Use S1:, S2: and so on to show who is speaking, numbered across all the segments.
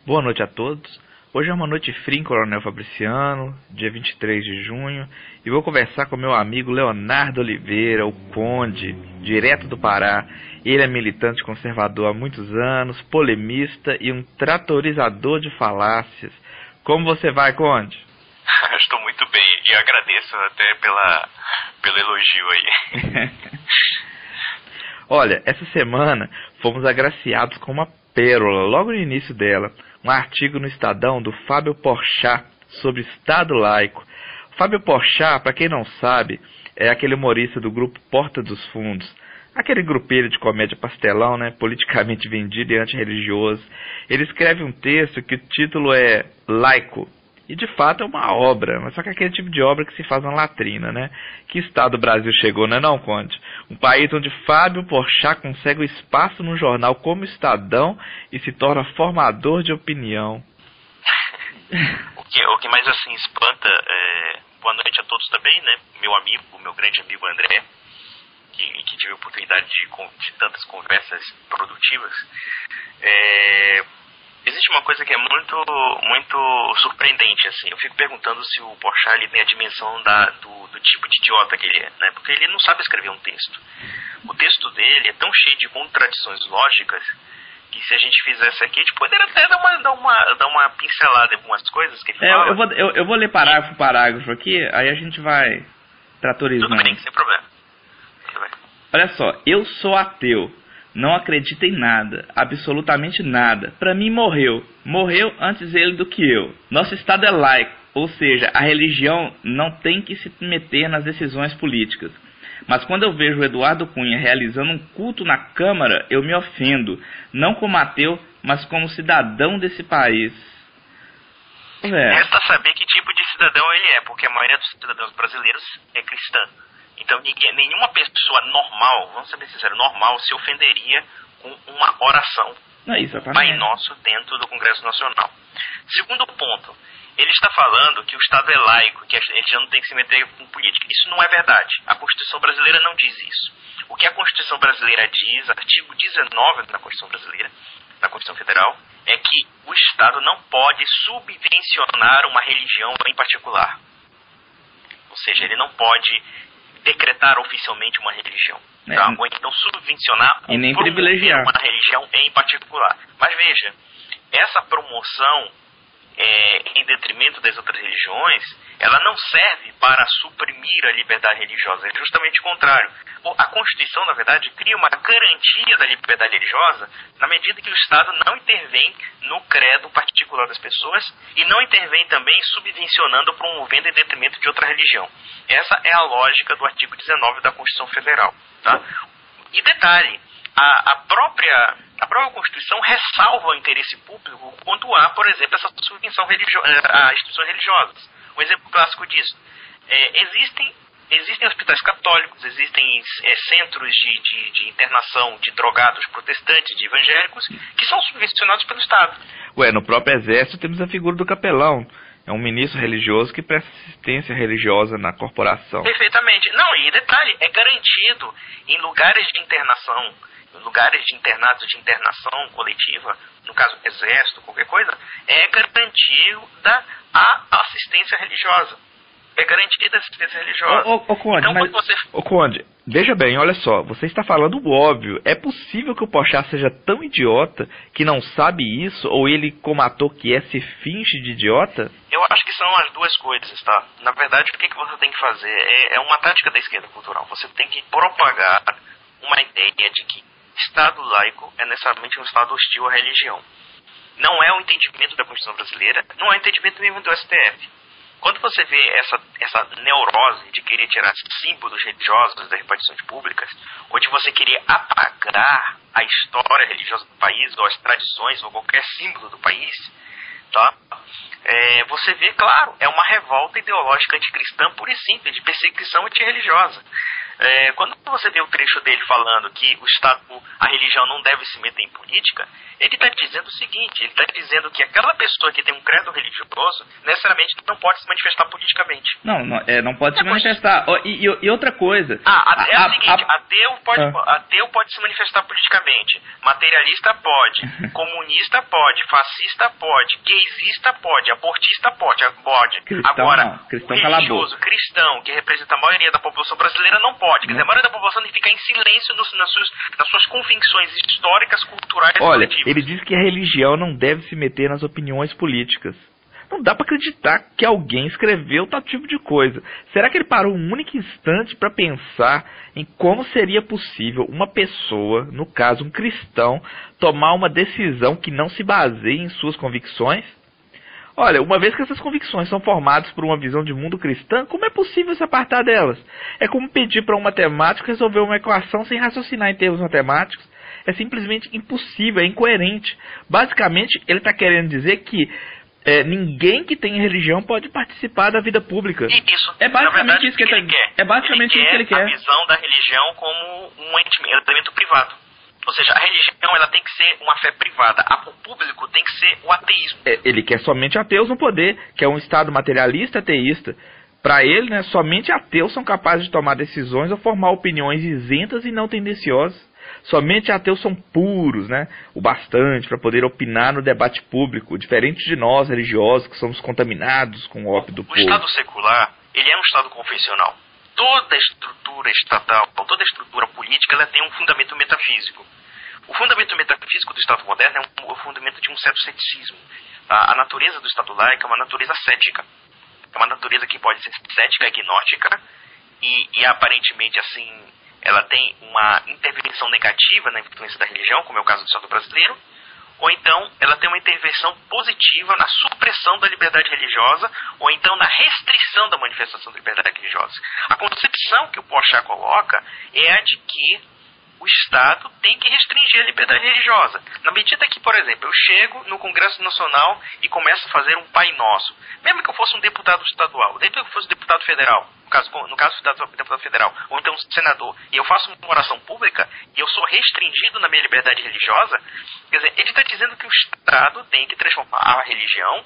S1: Boa noite a todos. Hoje é uma noite fria em Coronel Fabriciano, dia 23 de junho, e vou conversar com meu amigo Leonardo Oliveira, o Conde, direto do Pará. Ele é militante conservador há muitos anos, polemista e um tratorizador de falácias. Como você vai, Conde?
S2: Estou muito bem e agradeço até pelo elogio aí.
S1: Olha, essa semana fomos agraciados com uma pérola, logo no início dela, um artigo no Estadão do Fábio Porchat sobre Estado laico. Fábio Porchat, para quem não sabe, é aquele humorista do grupo Porta dos Fundos, aquele grupelho de comédia pastelão, né, politicamente vendido e antirreligioso. Ele escreve um texto que o título é Laico. E de fato é uma obra, mas só que é aquele tipo de obra que se faz na latrina, né? Que estado o Brasil chegou, não é não, Conde? Um país onde Fábio Porchat consegue o espaço num jornal como Estadão e se torna formador de opinião.
S2: O que mais assim espanta, boa noite a todos também, né? Meu grande amigo André, que tive a oportunidade de tantas conversas produtivas. Existe uma coisa que é muito surpreendente, assim. Eu fico perguntando se o Porchat ele tem a dimensão do tipo de idiota que ele é, né? Porque ele não sabe escrever um texto. O texto dele é tão cheio de contradições lógicas que se a gente fizesse aqui, a gente poderia até dar uma pincelada em algumas coisas que ele fala.
S1: Eu vou ler parágrafo por parágrafo aqui, aí a gente vai tratorizando.
S2: Tudo bem, sem problema. Tudo bem.
S1: Olha só, eu sou ateu. Não acredita em nada, absolutamente nada. Para mim morreu antes ele do que eu. Nosso Estado é laico, ou seja, a religião não tem que se meter nas decisões políticas. Mas quando eu vejo o Eduardo Cunha realizando um culto na Câmara, eu me ofendo, não como ateu, mas como cidadão desse país.
S2: Resta saber que tipo de cidadão ele é, porque a maioria dos cidadãos brasileiros é cristã. Então nenhuma pessoa normal, vamos ser bem sinceros, normal, se ofenderia com uma oração Pai Nosso dentro do Congresso Nacional. Segundo ponto, ele está falando que o Estado é laico, que ele já não tem que se meter com política. Isso não é verdade. A Constituição brasileira não diz isso. O que a Constituição brasileira diz, artigo 19 da Constituição brasileira, da Constituição Federal, é que o Estado não pode subvencionar uma religião em particular. Ou seja, ele não pode decretar oficialmente uma religião, tá? Ou então subvencionar
S1: e nem privilegiar
S2: uma religião em particular. Mas veja, essa promoção em detrimento das outras religiões, ela não serve para suprimir a liberdade religiosa, é justamente o contrário. A Constituição, na verdade, cria uma garantia da liberdade religiosa na medida que o Estado não intervém no credo particular das pessoas e não intervém também subvencionando ou promovendo em detrimento de outra religião. Essa é a lógica do artigo 19 da Constituição Federal, tá? E detalhe, a própria Constituição ressalva o interesse público quando há, por exemplo, essa subvenção a instituições religiosas. Um exemplo clássico disso. Existem hospitais católicos, existem centros de internação de drogados protestantes, de evangélicos, que são subvencionados pelo Estado.
S1: No próprio Exército temos a figura do capelão. É um ministro religioso que presta assistência religiosa na corporação.
S2: Perfeitamente. Não, e detalhe, é garantido em lugares de internação, lugares de internados de internação coletiva, no caso exército, qualquer coisa, é garantido a assistência religiosa. É garantida a assistência religiosa.
S1: Conde, então, Conde, veja bem, olha só, você está falando o óbvio. É possível que o Porchat seja tão idiota que não sabe isso, ou ele, como ator que é, se finge de idiota?
S2: Eu acho que são as duas coisas, tá? Na verdade, o que você tem que fazer é uma tática da esquerda cultural. Você tem que propagar uma ideia de que Estado laico é necessariamente um Estado hostil à religião. Não é o entendimento da Constituição brasileira, não é o entendimento mesmo do STF. Quando você vê essa neurose de querer tirar símbolos religiosos das repartições públicas, ou de você querer apagar a história religiosa do país, ou as tradições, ou qualquer símbolo do país, tá? Você vê, claro, é uma revolta ideológica anticristã pura e simples, de perseguição antirreligiosa. Quando você vê o trecho dele falando que o Estado, a religião não deve se meter em política, ele está dizendo o seguinte, ele está dizendo que aquela pessoa que tem um credo religioso, necessariamente não pode se manifestar politicamente.
S1: Não pode se manifestar. E outra coisa...
S2: o seguinte, ateu pode se manifestar politicamente, materialista pode, comunista pode, fascista pode, gaysista pode, abortista pode.
S1: Cristão,
S2: agora,
S1: não. Cristão,
S2: o religioso, cristão, que representa a maioria da população brasileira, não pode. Quer dizer, a maioria da população tem que ficar em silêncio nas suas convicções históricas, culturais e
S1: coletivas. Ele diz que a religião não deve se meter nas opiniões políticas. Não dá para acreditar que alguém escreveu tal tipo de coisa. Será que ele parou um único instante para pensar em como seria possível uma pessoa, no caso um cristão, tomar uma decisão que não se baseie em suas convicções? Olha, uma vez que essas convicções são formadas por uma visão de mundo cristã, como é possível se apartar delas? É como pedir para um matemático resolver uma equação sem raciocinar em termos matemáticos. É simplesmente impossível, é incoerente. Basicamente, ele está querendo dizer que ninguém que tem religião pode participar da vida pública.
S2: Isso.
S1: É basicamente isso que ele quer. É basicamente isso que ele quer.
S2: A visão da religião como um elemento privado. Ou seja, a religião ela tem que ser uma fé privada. O público tem que ser o ateísmo.
S1: Ele quer somente ateus no poder, que é um Estado materialista ateísta. Para ele, somente ateus são capazes de tomar decisões ou formar opiniões isentas e não tendenciosas. Somente ateus são puros, o bastante para poder opinar no debate público, diferente de nós, religiosos, que somos contaminados com o ópio do povo.
S2: O Estado secular, ele é um Estado confessional. Toda estrutura estatal, toda estrutura política, ela tem um fundamento metafísico. O fundamento metafísico do Estado moderno é o fundamento de um certo ceticismo. A natureza do Estado laico é uma natureza cética. É uma natureza que pode ser cética, agnóstica, e aparentemente, assim, ela tem uma intervenção negativa na influência da religião, como é o caso do Estado brasileiro, ou então ela tem uma intervenção positiva na supressão da liberdade religiosa, ou então na restrição da manifestação da liberdade religiosa. A concepção que o Porchat coloca é a de que o Estado tem que restringir a liberdade religiosa. Na medida que, por exemplo, eu chego no Congresso Nacional e começo a fazer um Pai Nosso, mesmo que eu fosse um deputado estadual, mesmo que eu fosse um deputado federal, no caso deputado federal, ou então um senador, e eu faço uma oração pública e eu sou restringido na minha liberdade religiosa, quer dizer, ele está dizendo que o Estado tem que transformar a religião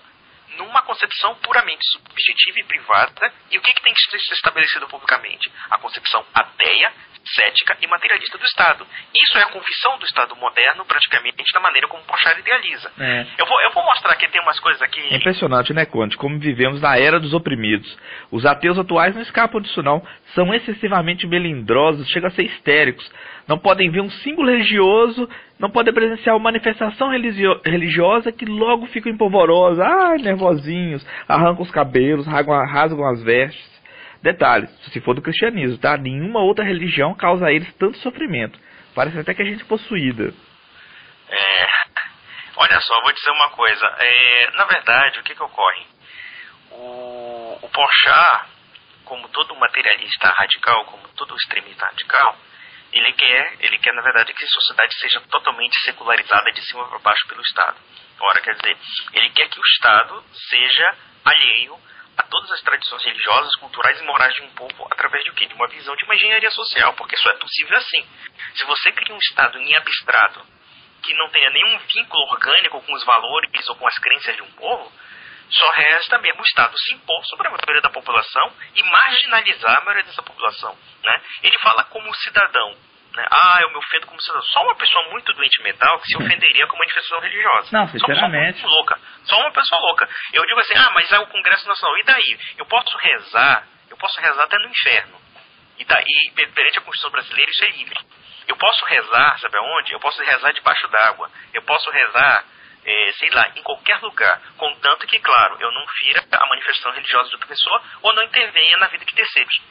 S2: numa concepção puramente subjetiva e privada. E o que tem que ser estabelecido publicamente? A concepção ateia, cética e materialista do Estado. Isso é a confissão do Estado moderno, praticamente, da maneira como Porchat idealiza. Eu vou mostrar que tem umas coisas aqui...
S1: É impressionante, Conte? Como vivemos na era dos oprimidos. Os ateus atuais não escapam disso, não. São excessivamente melindrosos, chegam a ser histéricos. Não podem ver um símbolo religioso, não podem presenciar uma manifestação religiosa que logo ficam empolvorosos, nervosinhos, arrancam os cabelos, rasgam as vestes. Detalhe, se for do cristianismo, tá? Nenhuma outra religião causa a eles tanto sofrimento. Parece até que a gente é possuída.
S2: Olha só, vou dizer uma coisa. Na verdade, o que ocorre? O Porchat, como todo materialista radical, como todo extremista radical, ele quer, na verdade, que a sociedade seja totalmente secularizada de cima para baixo pelo Estado. Ora, quer dizer, ele quer que o Estado seja alheio a todas as tradições religiosas, culturais e morais de um povo através de o quê? De uma visão de uma engenharia social, porque só é possível assim. Se você cria um Estado em abstrato, que não tenha nenhum vínculo orgânico com os valores ou com as crenças de um povo, só resta mesmo o Estado se impor sobre a maioria da população e marginalizar a maioria dessa população. Ele fala como cidadão. Eu me ofendo como cidadão. Só uma pessoa muito doente mental que se ofenderia com manifestação religiosa.
S1: Não, sinceramente.
S2: Só uma pessoa louca. Eu digo assim, mas é o Congresso Nacional. E daí? Eu posso rezar até no inferno. E daí, perante a Constituição brasileira, isso é livre. Eu posso rezar, sabe aonde? Eu posso rezar debaixo d'água. Eu posso rezar, em qualquer lugar. Contanto que, claro, eu não fira a manifestação religiosa de outra pessoa ou não intervenha na vida que terceiros.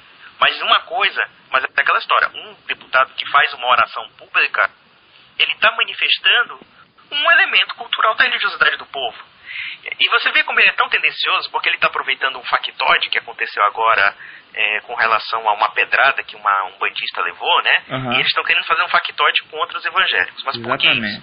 S2: Mas é aquela história, um deputado que faz uma oração pública, ele está manifestando um elemento cultural da religiosidade do povo. E você vê como ele é tão tendencioso, porque ele está aproveitando um factoide que aconteceu agora com relação a uma pedrada que um bandista levou,
S1: Uhum.
S2: E eles estão querendo fazer um factoide contra os evangélicos. Mas por que isso?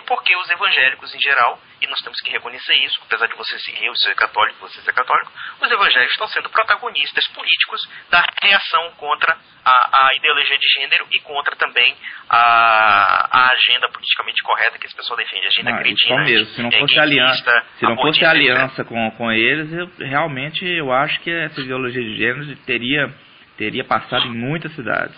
S2: Porque os evangélicos, em geral, e nós temos que reconhecer isso, apesar de você ser católico, você ser católico, os evangélicos estão sendo protagonistas políticos da reação contra a ideologia de gênero e contra também a agenda politicamente correta que esse pessoal defende, a agenda cretina.
S1: Se não fosse aliança com eles, eu acho que essa ideologia de gênero teria passado em muitas cidades,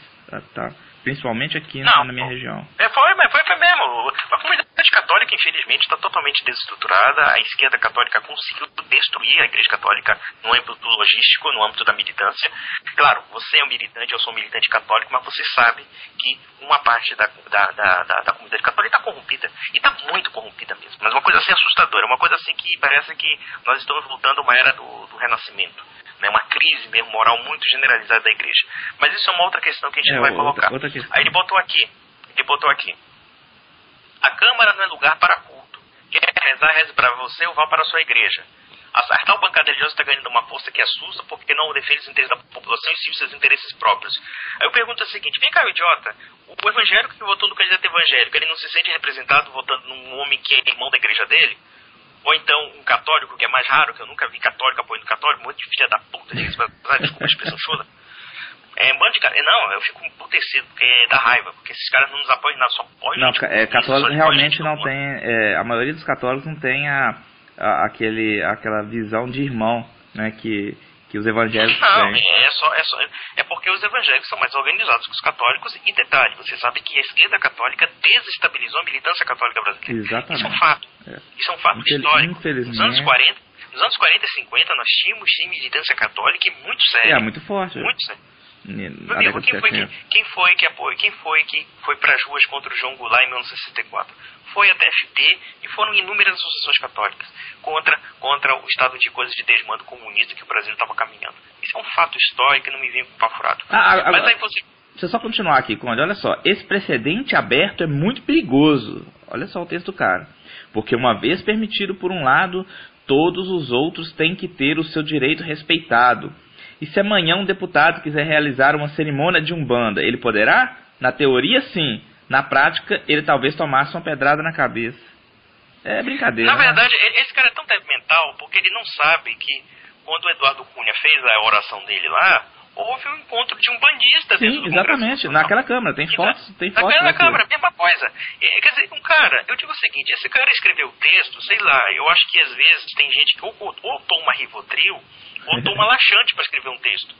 S1: tá? Principalmente aqui na minha região.
S2: Foi mesmo. A comunidade católica, infelizmente, está totalmente desestruturada. A esquerda católica conseguiu destruir a igreja católica no âmbito logístico, no âmbito da militância. Claro, você é um militante, eu sou um militante católico, mas você sabe que uma parte da comunidade católica está corrompida. E está muito corrompida mesmo. Mas uma coisa assim assustadora, uma coisa assim que parece que nós estamos voltando a uma era do renascimento. Uma crise mesmo moral muito generalizada da igreja. Mas isso é uma outra questão que a gente não vai colocar. Aí ele botou aqui. A Câmara não é lugar para culto. Quer rezar, reze para você ou vá para a sua igreja. A tal bancada religiosa está ganhando uma força que assusta porque não defende os interesses da população e sim os seus interesses próprios. Aí eu pergunto o seguinte, vem cá, idiota, o evangélico que votou no candidato evangélico, ele não se sente representado votando num homem que é irmão da igreja dele? Ou então um católico, que é mais raro, que eu nunca vi católico apoiando católico, muito de filha da puta, desculpa a expressão choda. Bando de cara. Não, eu fico emputecido, porque dá raiva, porque esses caras não nos apoiam nada, só apoiam.
S1: Não, católico realmente não tem, a maioria dos católicos não tem aquela visão de irmão, né, que os evangélicos têm.
S2: É porque os evangélicos são mais organizados que os católicos, e detalhe, você sabe que a esquerda católica desestabilizou a militância católica brasileira.
S1: Exatamente.
S2: Isso é um fato. Isso é um fato histórico.
S1: Infelizmente.
S2: Nos anos 40 e 50 nós tínhamos sim militância católica e muito séria.
S1: Muito forte.
S2: Muito séria. Meu amigo, quem foi que foi para as ruas contra o João Goulart em 1964? Foi a TFP e foram inúmeras associações católicas contra o estado de coisas de desmando comunista que o Brasil estava caminhando. Isso é um fato histórico e não me vem com papo furado. Mas aí você...
S1: Deixa eu só continuar aqui, Conde. Olha só, esse precedente aberto é muito perigoso. Olha só o texto do cara. Porque uma vez permitido por um lado, todos os outros têm que ter o seu direito respeitado. E se amanhã um deputado quiser realizar uma cerimônia de umbanda, ele poderá? Na teoria, sim. Na prática, ele talvez tomasse uma pedrada na cabeça. É brincadeira.
S2: Na verdade, esse cara é tão mental porque ele não sabe que quando o Eduardo Cunha fez a oração dele lá, houve um encontro de umbandista.
S1: Sim, exatamente. Naquela Câmara. Tem fotos.
S2: Naquela Câmara, mesma coisa. Quer dizer, eu digo o seguinte, esse cara escreveu o texto, sei lá, eu acho que às vezes tem gente que ou toma Rivotril ou toma laxante para escrever um texto.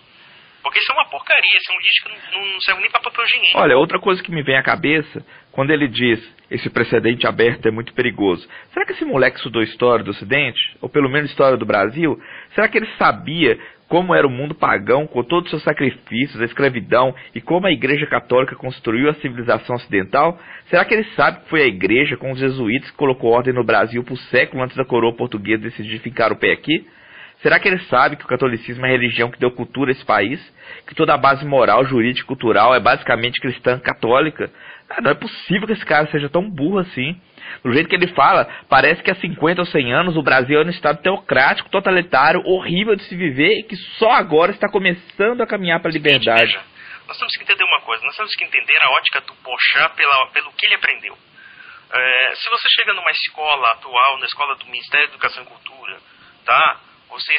S2: Porque isso é uma porcaria, isso é um lixo que não serve nem para papel higiênico.
S1: Olha, outra coisa que me vem à cabeça, quando ele diz esse precedente aberto é muito perigoso. Será que esse moleque estudou história do Ocidente? Ou pelo menos história do Brasil? Será que ele sabia como era o mundo pagão, com todos os seus sacrifícios, a escravidão, e como a Igreja Católica construiu a civilização ocidental? Será que ele sabe que foi a Igreja, com os jesuítas, que colocou ordem no Brasil por século antes da coroa portuguesa decidir ficar o pé aqui? Será que ele sabe que o catolicismo é a religião que deu cultura a esse país? Que toda a base moral, jurídica e cultural é basicamente cristã católica? Não é possível que esse cara seja tão burro assim. Do jeito que ele fala, parece que há 50 ou 100 anos o Brasil é um estado teocrático, totalitário, horrível de se viver e que só agora está começando a caminhar para a liberdade.
S2: Veja, nós temos que entender uma coisa, nós temos que entender a ótica do Porchat pelo que ele aprendeu. Se você chega numa escola atual, na escola do Ministério da Educação e Cultura, tá? Você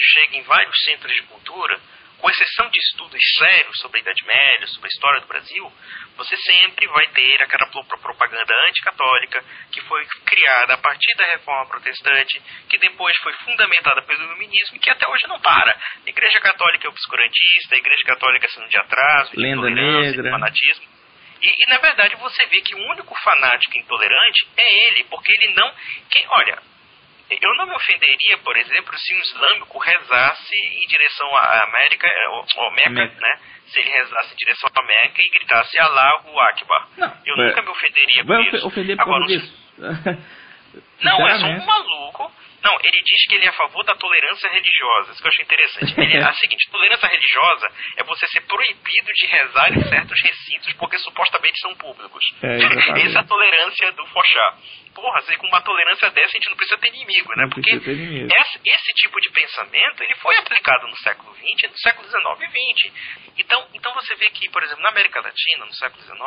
S2: chega em vários centros de cultura, com exceção de estudos sérios sobre a Idade Média, sobre a história do Brasil, você sempre vai ter aquela propaganda anticatólica que foi criada a partir da Reforma Protestante, que depois foi fundamentada pelo Iluminismo e que até hoje não para. A Igreja Católica é obscurantista, a Igreja Católica é sino de atraso, de
S1: lenda
S2: intolerância,
S1: negra,
S2: de fanatismo. E na verdade você vê que o único fanático intolerante é ele, porque ele não... Olha... Eu não me ofenderia, por exemplo, se um islâmico rezasse em direção à América, ou Meca, né? Se ele rezasse em direção à Meca e gritasse Allahu Akbar. Eu nunca me ofenderia por isso.
S1: Ofender por causa disso?
S2: Não, é só um maluco. Não, ele diz que ele é a favor da tolerância religiosa. Isso que eu achei interessante. É a seguinte, tolerância religiosa é você ser proibido de rezar em certos recintos porque supostamente são públicos. Essa é a tolerância do Porchat. Porra, com uma tolerância dessa a gente não precisa ter inimigo, né? Porque esse tipo de pensamento ele foi aplicado no século XX, no século XIX e XX. Então você vê que, por exemplo, na América Latina, no século XIX,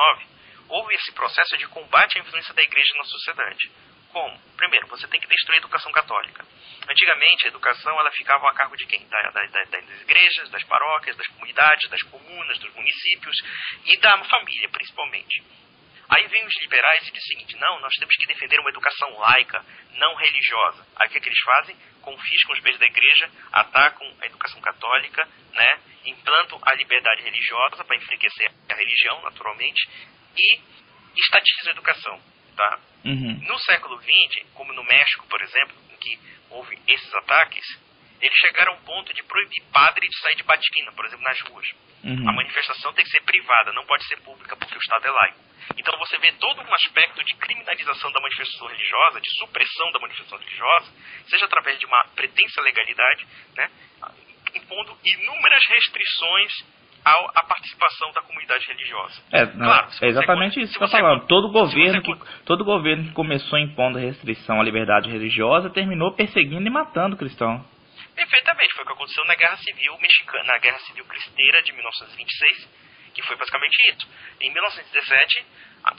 S2: houve esse processo de combate à influência da igreja na sociedade. Como? Primeiro, você tem que destruir a educação católica. Antigamente, a educação ela ficava a cargo de quem? Das igrejas, das paróquias, das comunidades, das comunas, dos municípios e da família, principalmente. Aí vem os liberais e dizem o seguinte: não, nós temos que defender uma educação laica, não religiosa. Aí o que eles fazem? Confiscam os bens da igreja, atacam a educação católica, né? Implantam a liberdade religiosa para enfraquecer a religião, naturalmente, e estatizam a educação. Tá? No século XX, como no México, por exemplo, em que houve esses ataques, eles chegaram ao ponto de proibir padre de sair de batina, por exemplo, nas ruas. A manifestação tem que ser privada, não pode ser pública, porque o Estado é laico. Então você vê todo um aspecto de criminalização da manifestação religiosa, de supressão da manifestação religiosa, seja através de uma pretensa legalidade, né, impondo inúmeras restrições à participação da comunidade religiosa.
S1: Claro, é exatamente isso que eu estou falando. Todo governo que começou impondo restrição à liberdade religiosa terminou perseguindo e matando cristãos.
S2: Perfeitamente, foi o que aconteceu na Guerra Civil Mexicana, na Guerra Civil Cristera de 1926, que foi basicamente isso. Em 1917,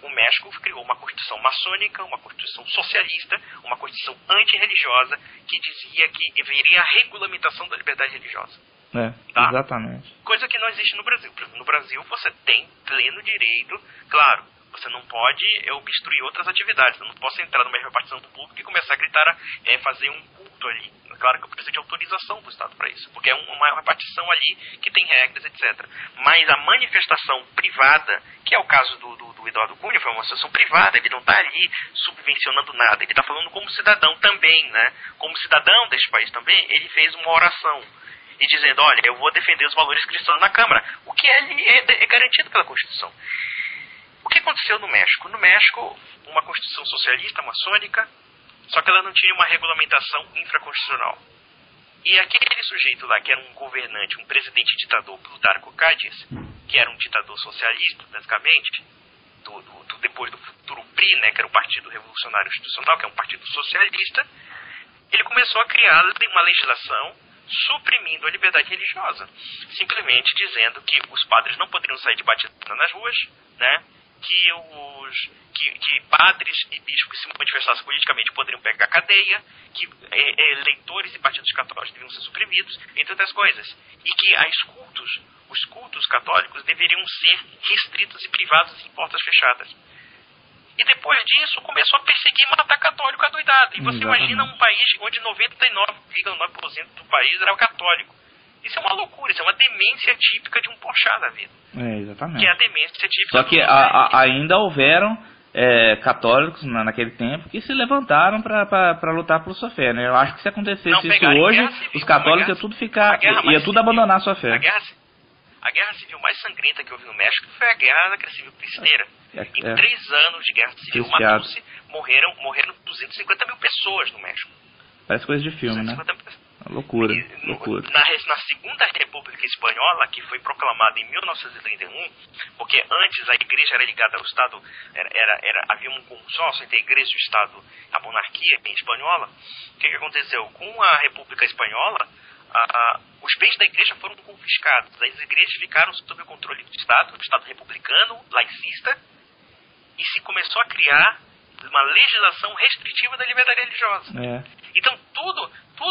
S2: o México criou uma constituição maçônica, uma constituição socialista, uma constituição antirreligiosa, que dizia que haveria a regulamentação da liberdade religiosa.
S1: Tá? Exatamente.
S2: Coisa que não existe no Brasil. Por exemplo, no Brasil você tem pleno direito, claro, você não pode obstruir outras atividades. Eu não posso entrar numa repartição pública e começar a gritar, fazer um culto ali. Claro que eu preciso de autorização do Estado para isso, porque é uma repartição ali que tem regras, etc. Mas a manifestação privada, que é o caso do Eduardo Cunha, foi uma associação privada, ele não está ali subvencionando nada, ele está falando como cidadão também, né? Como cidadão deste país também, ele fez uma oração e dizendo: olha, eu vou defender os valores cristãos na Câmara, o que é garantido pela Constituição. O que aconteceu no México? No México, uma Constituição socialista, maçônica, só que ela não tinha uma regulamentação infraconstitucional. E aquele sujeito lá, que era um governante, um presidente ditador, Plutarco Cádiz, que era um ditador socialista, basicamente, depois do futuro PRI, né, que era o Partido Revolucionário Institucional, que é um partido socialista, ele começou a criar uma legislação suprimindo a liberdade religiosa, simplesmente dizendo que os padres não poderiam sair de batina nas ruas, né, que padres e bispos que se manifestassem politicamente poderiam pegar cadeia, que eleitores e partidos católicos deviam ser suprimidos, entre outras coisas. E que os cultos católicos deveriam ser restritos e privados em portas fechadas. E depois disso começou a perseguir e matar católico adoidado. E você imagina um país onde 99,9% do país era católico. Isso é uma loucura, isso é uma demência típica de um Porchat da vida.
S1: Exatamente.
S2: Que é a demência típica.
S1: Só que ainda houveram católicos naquele tempo que se levantaram para lutar por sua fé, né? Eu acho que se acontecesse isso hoje, os católicos iam tudo abandonar sua fé.
S2: A guerra civil mais sangrenta que houve no México foi a guerra civil cristera. Em 3 anos de guerra civil, morreram 250 mil pessoas no México.
S1: Parece coisa de filme, né? Loucura.
S2: Na Segunda República Espanhola, que foi proclamada em 1931, porque antes a igreja era ligada ao Estado, havia um consórcio entre a igreja e o Estado, a monarquia em espanhola. O que aconteceu? Com a República Espanhola, os bens da igreja foram confiscados. As igrejas ficaram sob o controle do Estado republicano, laicista, e se começou a criar uma legislação restritiva da liberdade religiosa. Então tudo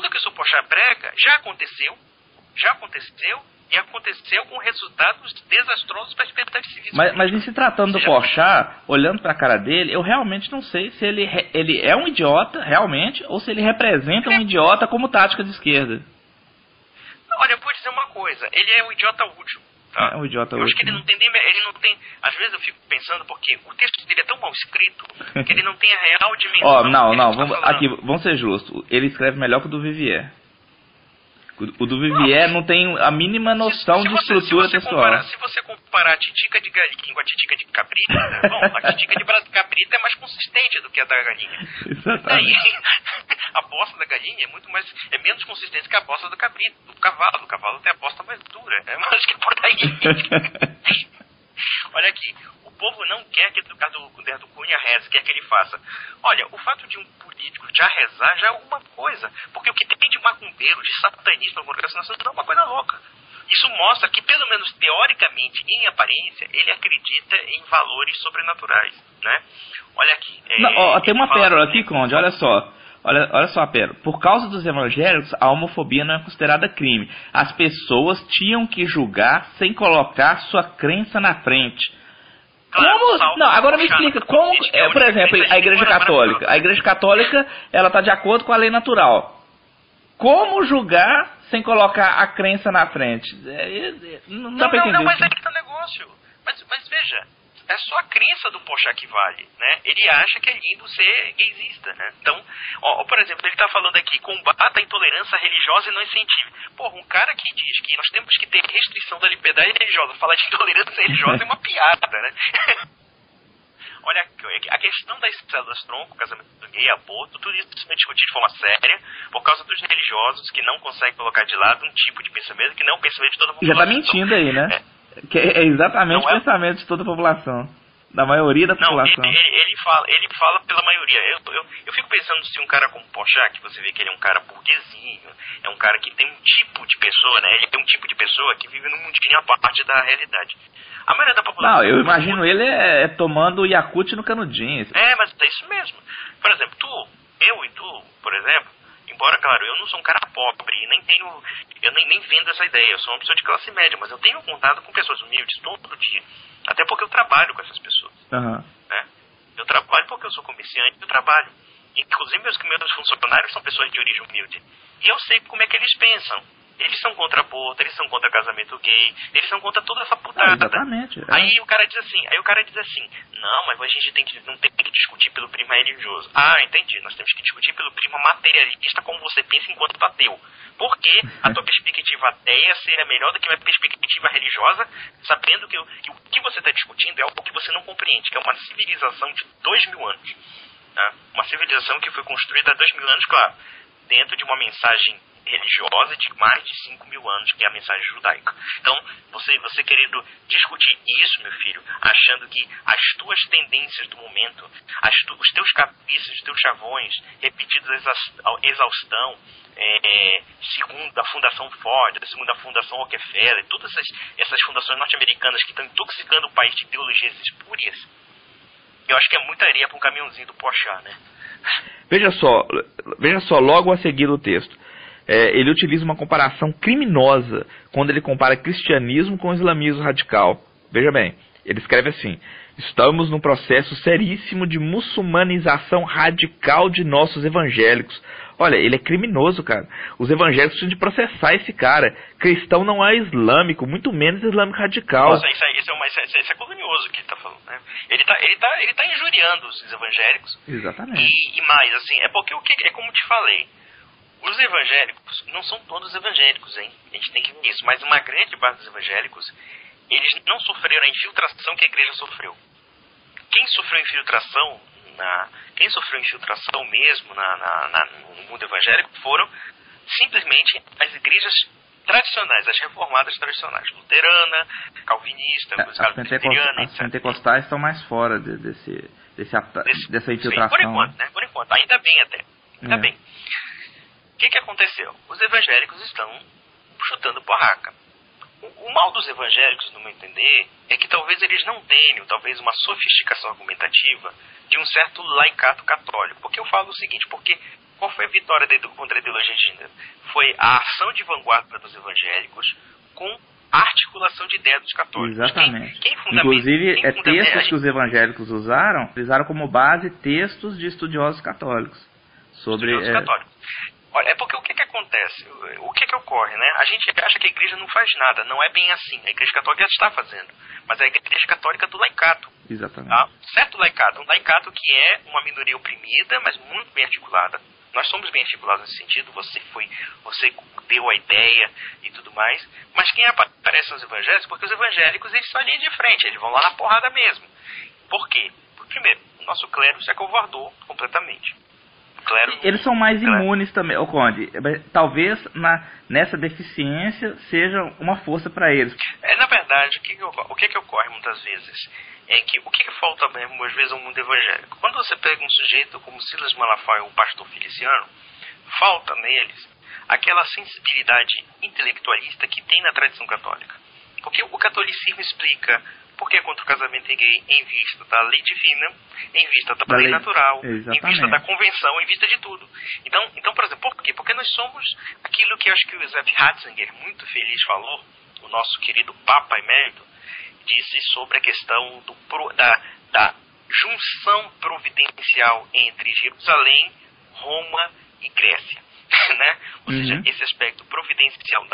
S2: que o Porchat prega já aconteceu e aconteceu com resultados desastrosos para as liberdades civis.
S1: Mas em se tratando do Porchat, olhando para a cara dele, eu realmente não sei se ele é um idiota realmente ou se ele representa um idiota como tática de esquerda.
S2: Olha, eu vou dizer uma coisa, ele é um idiota útil. Tá?
S1: Um idiota
S2: eu acho que ele não tem, às vezes eu fico pensando, porque o texto dele é tão mal escrito que ele não tem a real dimensão.
S1: Vamos ser justos, ele escreve melhor que o do Vivier. O do Vivier não tem a mínima noção de estrutura textual.
S2: Se você comparar a titica de galinha com a titica de cabrita, né? Bom, a titica de cabrita é mais consistente do que a da galinha.
S1: Exatamente.
S2: A bosta da galinha é menos consistente que a bosta do cabrito, do cavalo. O cavalo tem a bosta mais dura. É mais que por aí. Olha aqui, o povo não quer que o Cunha reze, quer que ele faça. Olha, o fato de um político já rezar já é alguma coisa. Porque o que tem de macumbeiro, de satanismo na congregação nacional é uma coisa louca. Isso mostra que, pelo menos teoricamente, em aparência, ele acredita em valores sobrenaturais, né? Olha aqui.
S1: Tem uma pérola aqui, Conde, olha só. Olha só a pérola. Por causa dos evangélicos, a homofobia não é considerada crime. As pessoas tinham que julgar sem colocar sua crença na frente.
S2: Claro,
S1: como? Não, agora me explica como, por exemplo, a Igreja Católica. A Igreja Católica, ela está de acordo com a lei natural. Como julgar sem colocar a crença na frente? Não dá pra entender.
S2: Não, mas é que tá o negócio. Mas veja, é só a crença do Porchat que vale, né? Ele acha que é lindo ser gaysista, né? Então, por exemplo, ele tá falando aqui, combata a intolerância religiosa e não incentive. Porra, um cara que diz que nós temos que ter restrição da liberdade religiosa, falar de intolerância religiosa é uma piada, né? Olha, a questão das células-tronco, casamento gay, aborto, tudo isso é discutido de forma séria por causa dos religiosos que não conseguem colocar de lado um tipo de pensamento que não é o pensamento de toda a população.
S1: Já tá mentindo aí, né? Que é exatamente o pensamento de toda a população. Da maioria da população.
S2: Ele fala pela maioria. Eu fico pensando se um cara como Porchat, que você vê que ele é um cara burguesinho, é um cara que tem um tipo de pessoa, né? Ele é um tipo de pessoa que vive num mundinho à parte da realidade. A maioria da população...
S1: Não, eu imagino ele tomando Yakult no canudinho.
S2: Mas é isso mesmo. Por exemplo, eu e tu, por exemplo, embora, claro, eu não sou um cara pobre, eu nem vendo essa ideia, eu sou uma pessoa de classe média, mas eu tenho contato com pessoas humildes todo dia. Até porque eu trabalho com essas pessoas.
S1: Uhum.
S2: Né? Eu trabalho porque eu sou comerciante, eu trabalho. Inclusive, meus funcionários são pessoas de origem humilde. E eu sei como é que eles pensam. Eles são contra aborto, eles são contra casamento gay, eles são contra toda essa putada.
S1: Exatamente.
S2: Aí o cara diz assim, não, mas a gente não tem que discutir pelo prisma religioso. Entendi, nós temos que discutir pelo prisma materialista, como você pensa enquanto ateu. Por que a tua perspectiva ateia seria melhor do que a minha perspectiva religiosa, sabendo que o que você está discutindo é algo que você não compreende, que é uma civilização de 2000 anos. Né? Uma civilização que foi construída há 2000 anos, claro, dentro de uma mensagem religiosa de mais de 5.000 anos, que é a mensagem judaica. Então, você querendo discutir isso, meu filho, achando que as tuas tendências do momento, os teus caprichos, os teus chavões, repetidos à exaustão, segundo a Fundação Ford, segundo a Fundação Rockefeller, todas essas fundações norte-americanas que estão intoxicando o país de ideologias espúrias, eu acho que é muita areia para um caminhãozinho do Porchat, né?
S1: Veja só, logo a seguir o texto. Ele utiliza uma comparação criminosa quando ele compara cristianismo com o islamismo radical. Veja bem, ele escreve assim: estamos num processo seríssimo de muçulmanização radical de nossos evangélicos. Olha, ele é criminoso, cara. Os evangélicos precisam de processar esse cara. Cristão não é islâmico, muito menos islâmico radical.
S2: Nossa, isso é colunioso que ele tá falando, né? Ele tá injuriando os evangélicos.
S1: Exatamente.
S2: E mais, assim, é porque é como te falei. Os evangélicos, não são todos evangélicos, hein? A gente tem que ver isso. Mas uma grande parte dos evangélicos, eles não sofreram a infiltração que a igreja sofreu. Quem sofreu infiltração mesmo no mundo evangélico foram simplesmente as igrejas tradicionais, as reformadas tradicionais. Luterana, calvinista,
S1: as pentecostais estão mais fora dessa infiltração.
S2: Sim, por enquanto, né? Por enquanto. Ainda bem até. Ainda bem. O que aconteceu? Os evangélicos estão chutando barraca. O mal dos evangélicos, no meu entender, é que talvez eles não tenham, talvez, uma sofisticação argumentativa de um certo laicato católico. Porque eu falo o seguinte, qual foi a vitória contra a ideologia de gênero? Foi a ação de vanguarda dos evangélicos com a articulação de ideias dos católicos.
S1: Exatamente. Inclusive, textos que os evangélicos usaram como base textos de estudiosos católicos.
S2: Estudiosos católicos. Olha, é porque o que acontece? O que ocorre, né? A gente acha que a igreja não faz nada. Não é bem assim. A igreja católica já está fazendo. Mas é a igreja católica do laicato.
S1: Exatamente.
S2: Tá? Certo laicato. Um laicato que é uma minoria oprimida, mas muito bem articulada. Nós somos bem articulados nesse sentido. Você deu a ideia e tudo mais. Mas quem aparece nos evangélicos? Porque os evangélicos, eles são ali de frente. Eles vão lá na porrada mesmo. Por quê? Porque, primeiro, o nosso clero se acovardou completamente.
S1: Eles são mais imunes também, Conde. Talvez nessa deficiência seja uma força para eles.
S2: Na verdade, o que ocorre muitas vezes é que o que falta mesmo às vezes ao mundo evangélico? Quando você pega um sujeito como Silas Malafaia ou o pastor Feliciano, falta neles aquela sensibilidade intelectualista que tem na tradição católica. Porque o catolicismo explica por que contra o casamento gay em vista da lei divina, em vista da lei natural, em vista da convenção, em vista de tudo. Então, por exemplo, por quê? Porque nós somos aquilo que eu acho que o Joseph Ratzinger, muito feliz, falou, o nosso querido Papa Emérito, disse sobre a questão da junção providencial entre Jerusalém, Roma e Grécia. Né? Ou seja, esse aspecto providencial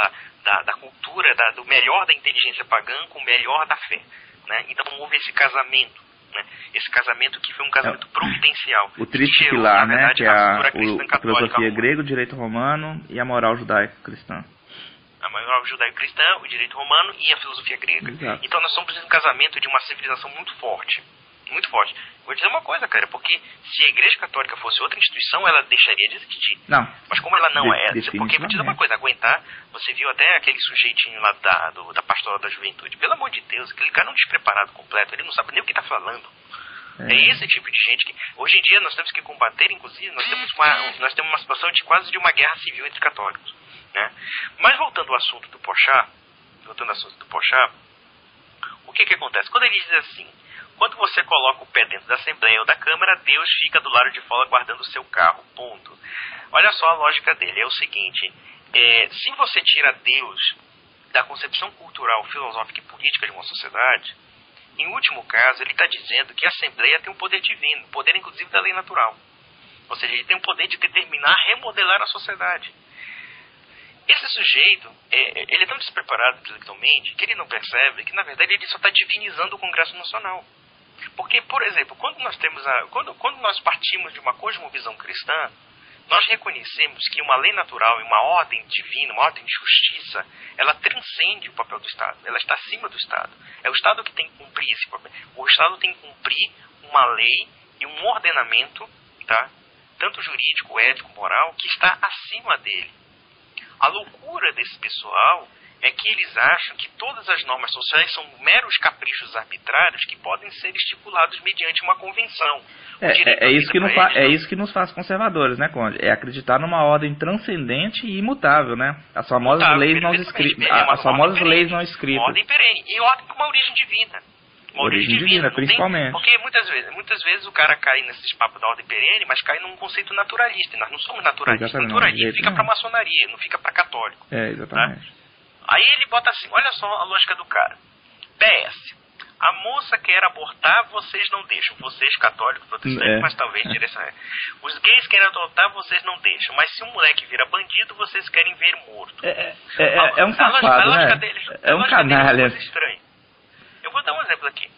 S2: da cultura, do melhor da inteligência pagã com o melhor da fé. Né? Então houve esse casamento, né? Esse casamento que foi um casamento providencial.
S1: O tríplice pilar, né? Que é a filosofia grega, o direito romano e a moral judaico-cristã.
S2: A moral judaico-cristã, o direito romano e a filosofia grega.
S1: Exato.
S2: Então nós somos um casamento de uma civilização muito forte. Muito forte. Vou dizer uma coisa, cara, porque se a Igreja Católica fosse outra instituição, ela deixaria de existir.
S1: Não.
S2: Mas como ela não é, porque vou dizer uma coisa, aguentar, você viu até aquele sujeitinho lá da Pastoral da Juventude, pelo amor de Deus, aquele cara é um despreparado completo, ele não sabe nem o que está falando. É esse tipo de gente que, hoje em dia, nós temos que combater, inclusive, nós temos uma situação de quase de uma guerra civil entre católicos. Né? Mas voltando ao assunto do Porchat, o que acontece? Quando ele diz assim, quando você coloca o pé dentro da Assembleia ou da Câmara, Deus fica do lado de fora guardando o seu carro, ponto. Olha só a lógica dele, é o seguinte, se você tira Deus da concepção cultural, filosófica e política de uma sociedade, em último caso, ele está dizendo que a Assembleia tem um poder divino, poder inclusive da lei natural. Ou seja, ele tem o poder de determinar, remodelar a sociedade. Esse sujeito, ele é tão despreparado intelectualmente que ele não percebe que, na verdade, ele só está divinizando o Congresso Nacional. Porque, por exemplo, quando nós partimos de uma cosmovisão cristã, nós reconhecemos que uma lei natural e uma ordem divina, uma ordem de justiça, ela transcende o papel do Estado. Ela está acima do Estado. É o Estado que tem que cumprir esse papel. O Estado tem que cumprir uma lei e um ordenamento, tá? Tanto jurídico, ético, moral, que está acima dele. A loucura desse pessoal é que eles acham que todas as normas sociais são meros caprichos arbitrários que podem ser estipulados mediante uma convenção.
S1: É isso que nos faz conservadores, né, Conde? É acreditar numa ordem transcendente e imutável, né? As famosas leis não escritas. Uma
S2: ordem perene. E ordem com uma origem divina. Uma origem divina,
S1: principalmente.
S2: Porque muitas vezes o cara cai nesses papos da ordem perene, mas cai num conceito naturalista. E nós não somos naturalistas. Naturalista fica para maçonaria, não fica para católico.
S1: Exatamente.
S2: Tá? Aí ele bota assim, olha só a lógica do cara. PS, a moça quer abortar, vocês não deixam. Vocês, católicos, protestantes, mas talvez direção é. Os gays querem adotar, vocês não deixam. Mas se um moleque vira bandido, vocês querem ver morto.
S1: É um safado, né? É um canalha.
S2: Eu vou dar um exemplo aqui.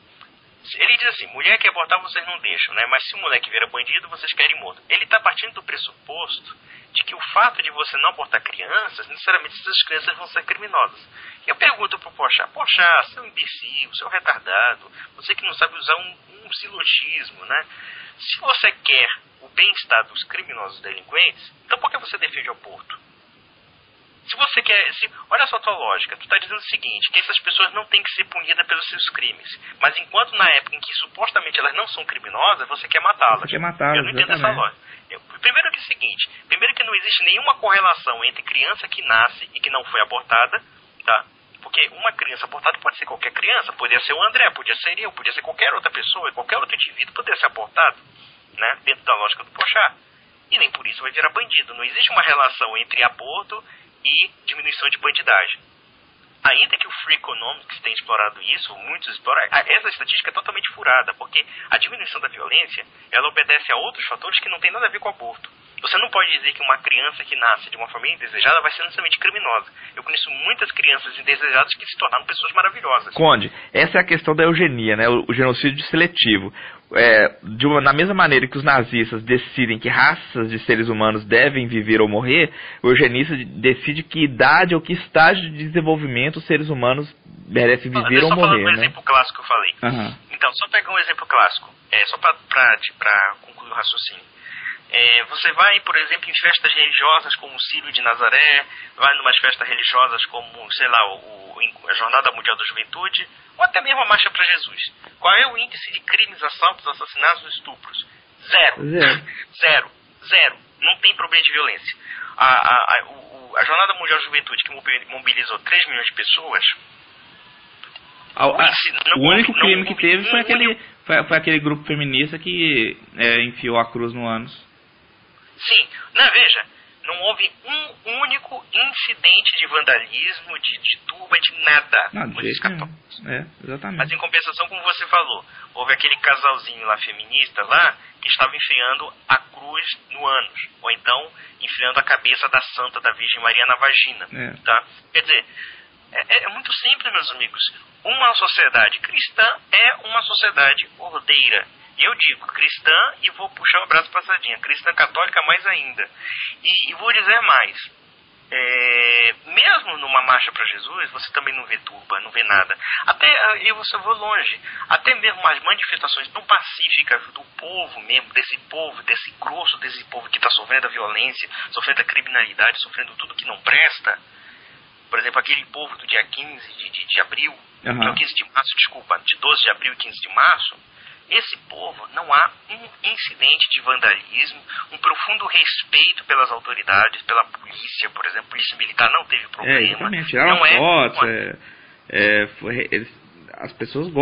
S2: Ele diz assim, mulher quer abortar, vocês não deixam, né? Mas se o moleque vira bandido, vocês querem morto. Ele está partindo do pressuposto de que o fato de você não abortar crianças, necessariamente essas crianças vão ser criminosas. E eu pergunto pro Porchat, seu imbecil, seu retardado, você que não sabe usar um silogismo, né? Se você quer o bem-estar dos criminosos delinquentes, então por que você defende o aborto? Se você quer... olha só a tua lógica. Tu está dizendo o seguinte, que essas pessoas não têm que ser punidas pelos seus crimes. Mas enquanto na época em que supostamente elas não são criminosas, você quer matá-las. Eu não entendo essa lógica. Primeiro que é o seguinte. Primeiro que não existe nenhuma correlação entre criança que nasce e que não foi abortada. Tá? Porque uma criança abortada pode ser qualquer criança. Poderia ser o André, podia ser eu, podia ser qualquer outra pessoa. Qualquer outro indivíduo poderia ser abortado. Né? Dentro da lógica do Porchat. E nem por isso vai virar bandido. Não existe uma relação entre aborto e diminuição de bandidagem. Ainda que o Free Economics tenha explorado isso, muitos exploram, essa estatística é totalmente furada, porque a diminuição da violência, ela obedece a outros fatores que não tem nada a ver com o aborto. Você não pode dizer que uma criança que nasce de uma família indesejada vai ser necessariamente criminosa. Eu conheço muitas crianças indesejadas que se tornaram pessoas maravilhosas.
S1: Conde, essa é a questão da eugenia, né? O genocídio seletivo. Na mesma maneira que os nazistas decidem que raças de seres humanos devem viver ou morrer, o eugenista decide que idade ou que estágio de desenvolvimento os seres humanos merecem viver ou morrer.
S2: Só um exemplo clássico que eu falei. Então, só pegar um exemplo clássico, só para concluir o raciocínio. Você vai, por exemplo, em festas religiosas como o Círio de Nazaré, vai em umas festas religiosas como, sei lá, a Jornada Mundial da Juventude, ou até mesmo a Marcha para Jesus. Qual é o índice de crimes, assaltos, assassinatos e estupros? Zero. Não tem problema de violência. a Jornada Mundial de Juventude, que mobilizou 3 milhões de pessoas...
S1: O único crime que teve foi aquele grupo feminista que enfiou a cruz no ânus.
S2: Sim, não, veja, não houve um único incidente de vandalismo, de turba, de nada.
S1: Não, de jeito nenhum. Exatamente.
S2: Mas em compensação, como você falou, houve aquele casalzinho lá feminista lá que estava enfiando a cruz no ânus, ou então enfiando a cabeça da Santa da Virgem Maria na vagina, tá? Quer dizer, é muito simples, meus amigos. Uma sociedade cristã é uma sociedade ordeira. E eu digo cristã e vou puxar o braço para a sardinha. Cristã católica mais ainda. E vou dizer mais. Mesmo numa marcha para Jesus, você também não vê turba, não vê nada. E você vai longe. Até mesmo as manifestações tão pacíficas do povo mesmo, desse grosso, desse povo que está sofrendo a violência, sofrendo a criminalidade, sofrendo tudo que não presta. Por exemplo, aquele povo do dia 15 de abril, que é o 15 de março, desculpa, de 12 de abril e 15 de março, esse povo, não há um incidente de vandalismo, um profundo respeito pelas autoridades, pela polícia, por exemplo, a polícia militar não teve problema.
S1: Exatamente, tiraram fotos, as pessoas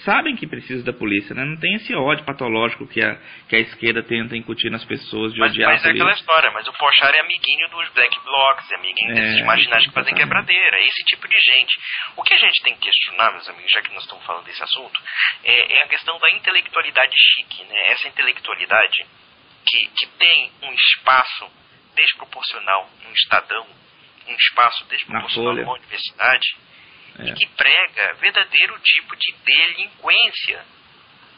S1: sabem que precisam da polícia, né? Não tem esse ódio patológico que a esquerda tenta incutir nas pessoas de odiar a polícia.
S2: Mas é aquela história, mas o Porchat é amiguinho dos black blocs, é amiguinho desses marginais que fazem quebradeira, é esse tipo de gente. O que a gente tem que questionar, meus amigos, já que nós estamos falando desse assunto, é a questão da intelectualidade chique, né? Essa intelectualidade que tem um espaço desproporcional no Estadão, um espaço desproporcional numa universidade, e que prega verdadeiro tipo de delinquência.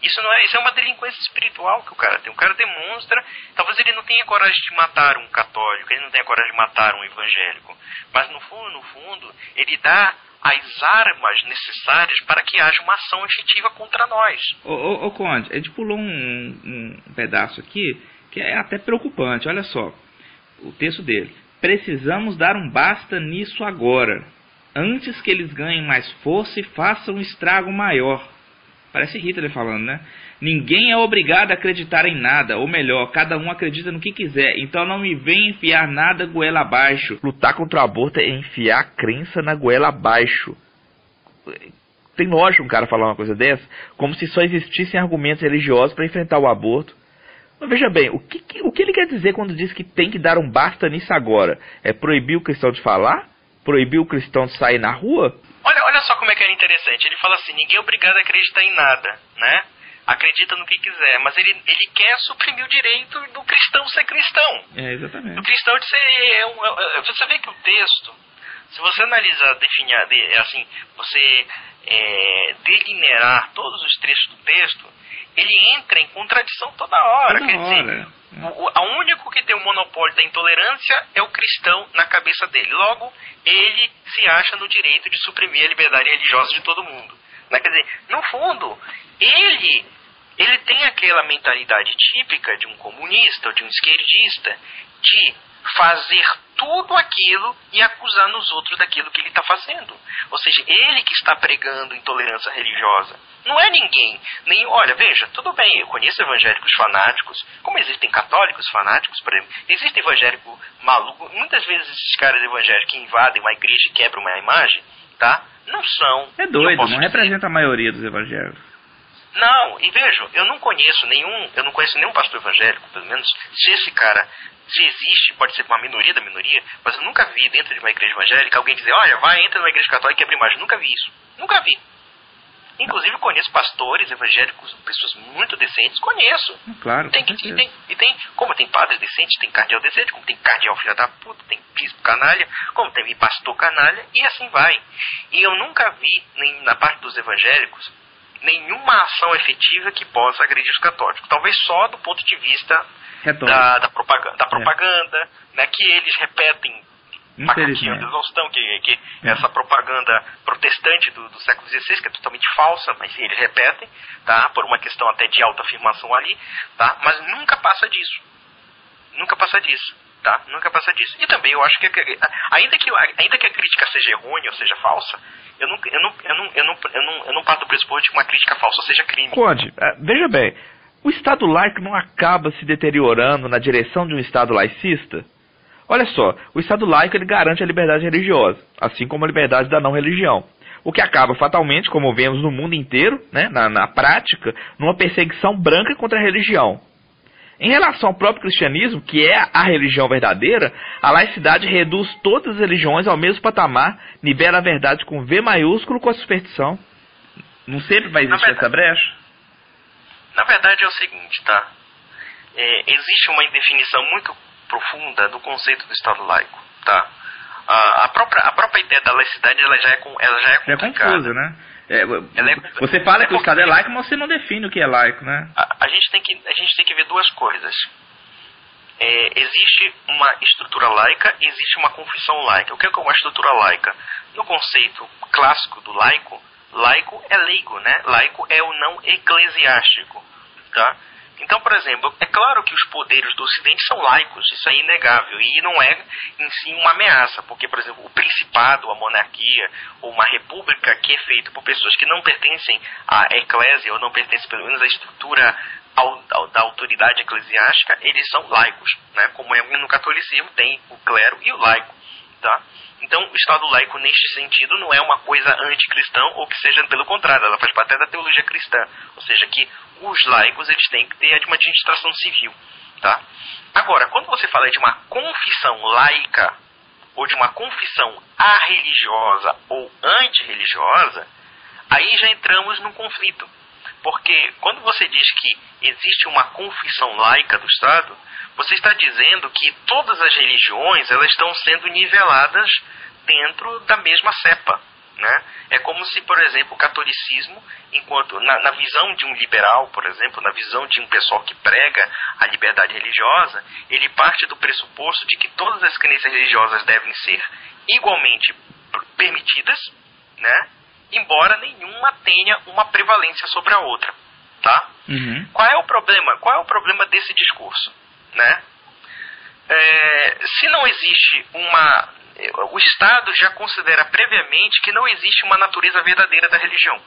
S2: Isso é uma delinquência espiritual que o cara tem. O cara demonstra, talvez ele não tenha coragem de matar um católico, ele não tenha coragem de matar um evangélico, mas no fundo, ele dá as armas necessárias para que haja uma ação efetiva contra nós.
S1: Ô Conde, a gente pulou um pedaço aqui que é até preocupante. Olha só, o texto dele: precisamos dar um basta nisso agora, antes que eles ganhem mais força e façam um estrago maior. Parece Hitler falando, né? Ninguém é obrigado a acreditar em nada, ou melhor, cada um acredita no que quiser, então não me venha enfiar nada goela abaixo. Lutar contra o aborto é enfiar a crença na goela abaixo. Tem lógico um cara falar uma coisa dessa? Como se só existissem argumentos religiosos para enfrentar o aborto. Mas veja bem, o que ele quer dizer quando diz que tem que dar um basta nisso agora? É proibir o cristão de falar? Proibir o cristão de sair na rua?
S2: Olha só como é que era interessante. Ele fala assim, ninguém é obrigado a acreditar em nada, né? Acredita no que quiser, mas ele quer suprimir o direito do cristão ser cristão.
S1: Exatamente.
S2: Do cristão de ser... você vê que o texto, se você analisar, você delinear todos os trechos do texto, ele entra em contradição toda hora. Quer dizer, o único que tem o monopólio da intolerância é o cristão na cabeça dele. Logo, ele se acha no direito de suprimir a liberdade religiosa de todo mundo. Né? Quer dizer, no fundo, ele tem aquela mentalidade típica de um comunista ou de um esquerdista de fazer tudo aquilo e acusar nos outros daquilo que ele está fazendo. Ou seja, ele que está pregando intolerância religiosa. Não é ninguém. Olha, veja, tudo bem, eu conheço evangélicos fanáticos, como existem católicos fanáticos, por exemplo. Existe evangélico maluco. Muitas vezes esses caras evangélicos que invadem uma igreja e quebram uma imagem, tá? Não são...
S1: É doido, não representa a maioria dos evangélicos.
S2: Não, e vejo, eu não conheço nenhum pastor evangélico, pelo menos, se esse cara, se existe, pode ser uma minoria da minoria, mas eu nunca vi dentro de uma igreja evangélica alguém dizer, olha, entra numa igreja católica e quebra imagem. Nunca vi isso. Nunca vi. Inclusive conheço pastores evangélicos, pessoas muito decentes, conheço.
S1: Claro.
S2: Como tem padre decente, tem cardeal decente, como tem cardeal filha da puta, tem bispo canalha, como tem pastor canalha, e assim vai. E eu nunca vi, nem na parte dos evangélicos, nenhuma ação efetiva que possa agredir os católicos. Talvez só do ponto de vista da propaganda, né, que eles repetem macaquinho de exaustão, que essa propaganda protestante do século XVI, que é totalmente falsa, mas eles repetem, tá, por uma questão até de autoafirmação ali, tá, mas nunca passa disso. Nunca passa disso. Tá? Nunca passa disso. E também eu acho que ainda que a crítica seja errônea ou seja falsa, eu não parto do pressuposto de que uma crítica falsa seja crime.
S1: Conde, veja bem, o Estado laico não acaba se deteriorando na direção de um Estado laicista? Olha só, o Estado laico ele garante a liberdade religiosa, assim como a liberdade da não religião. O que acaba fatalmente, como vemos no mundo inteiro, né, na prática, numa perseguição branca contra a religião. Em relação ao próprio cristianismo, que é a religião verdadeira, a laicidade reduz todas as religiões ao mesmo patamar, nivela a verdade com V maiúsculo com a superstição. Não sempre vai existir essa brecha?
S2: Na verdade é o seguinte, tá? Existe uma definição muito profunda do conceito do Estado laico, tá? A própria ideia da laicidade ela já é complicada.
S1: É confusa, né? Você fala que o Estado é laico, mas você não define o que é laico, né?
S2: A gente tem que ver duas coisas. Existe uma estrutura laica e existe uma confissão laica. O que é uma estrutura laica? No conceito clássico do laico, laico é leigo, né? Laico é o não eclesiástico, tá? Então, por exemplo, é claro que os poderes do Ocidente são laicos, isso é inegável, e não é em si uma ameaça, porque, por exemplo, o principado, a monarquia, ou uma república que é feita por pessoas que não pertencem à eclésia, ou não pertencem pelo menos à estrutura da autoridade eclesiástica, eles são laicos, né? Como no catolicismo tem o clero e o laico, tá? Então, o Estado laico, neste sentido, não é uma coisa anticristã, ou que seja, pelo contrário, ela faz parte da teologia cristã. Ou seja, que os laicos eles têm que ter uma administração civil. Tá? Agora, quando você fala de uma confissão laica, ou de uma confissão arreligiosa ou antirreligiosa, aí já entramos num conflito. Porque quando você diz que existe uma confissão laica do Estado, você está dizendo que todas as religiões elas estão sendo niveladas dentro da mesma cepa, né? É como se, por exemplo, o catolicismo, enquanto na visão de um liberal, por exemplo, na visão de um pessoal que prega a liberdade religiosa, ele parte do pressuposto de que todas as crenças religiosas devem ser igualmente permitidas, né? Embora nenhuma tenha uma prevalência sobre a outra, tá?
S1: Uhum.
S2: Qual é o problema? Qual é o problema desse discurso, né? Se não existe o Estado já considera previamente que não existe uma natureza verdadeira da religião.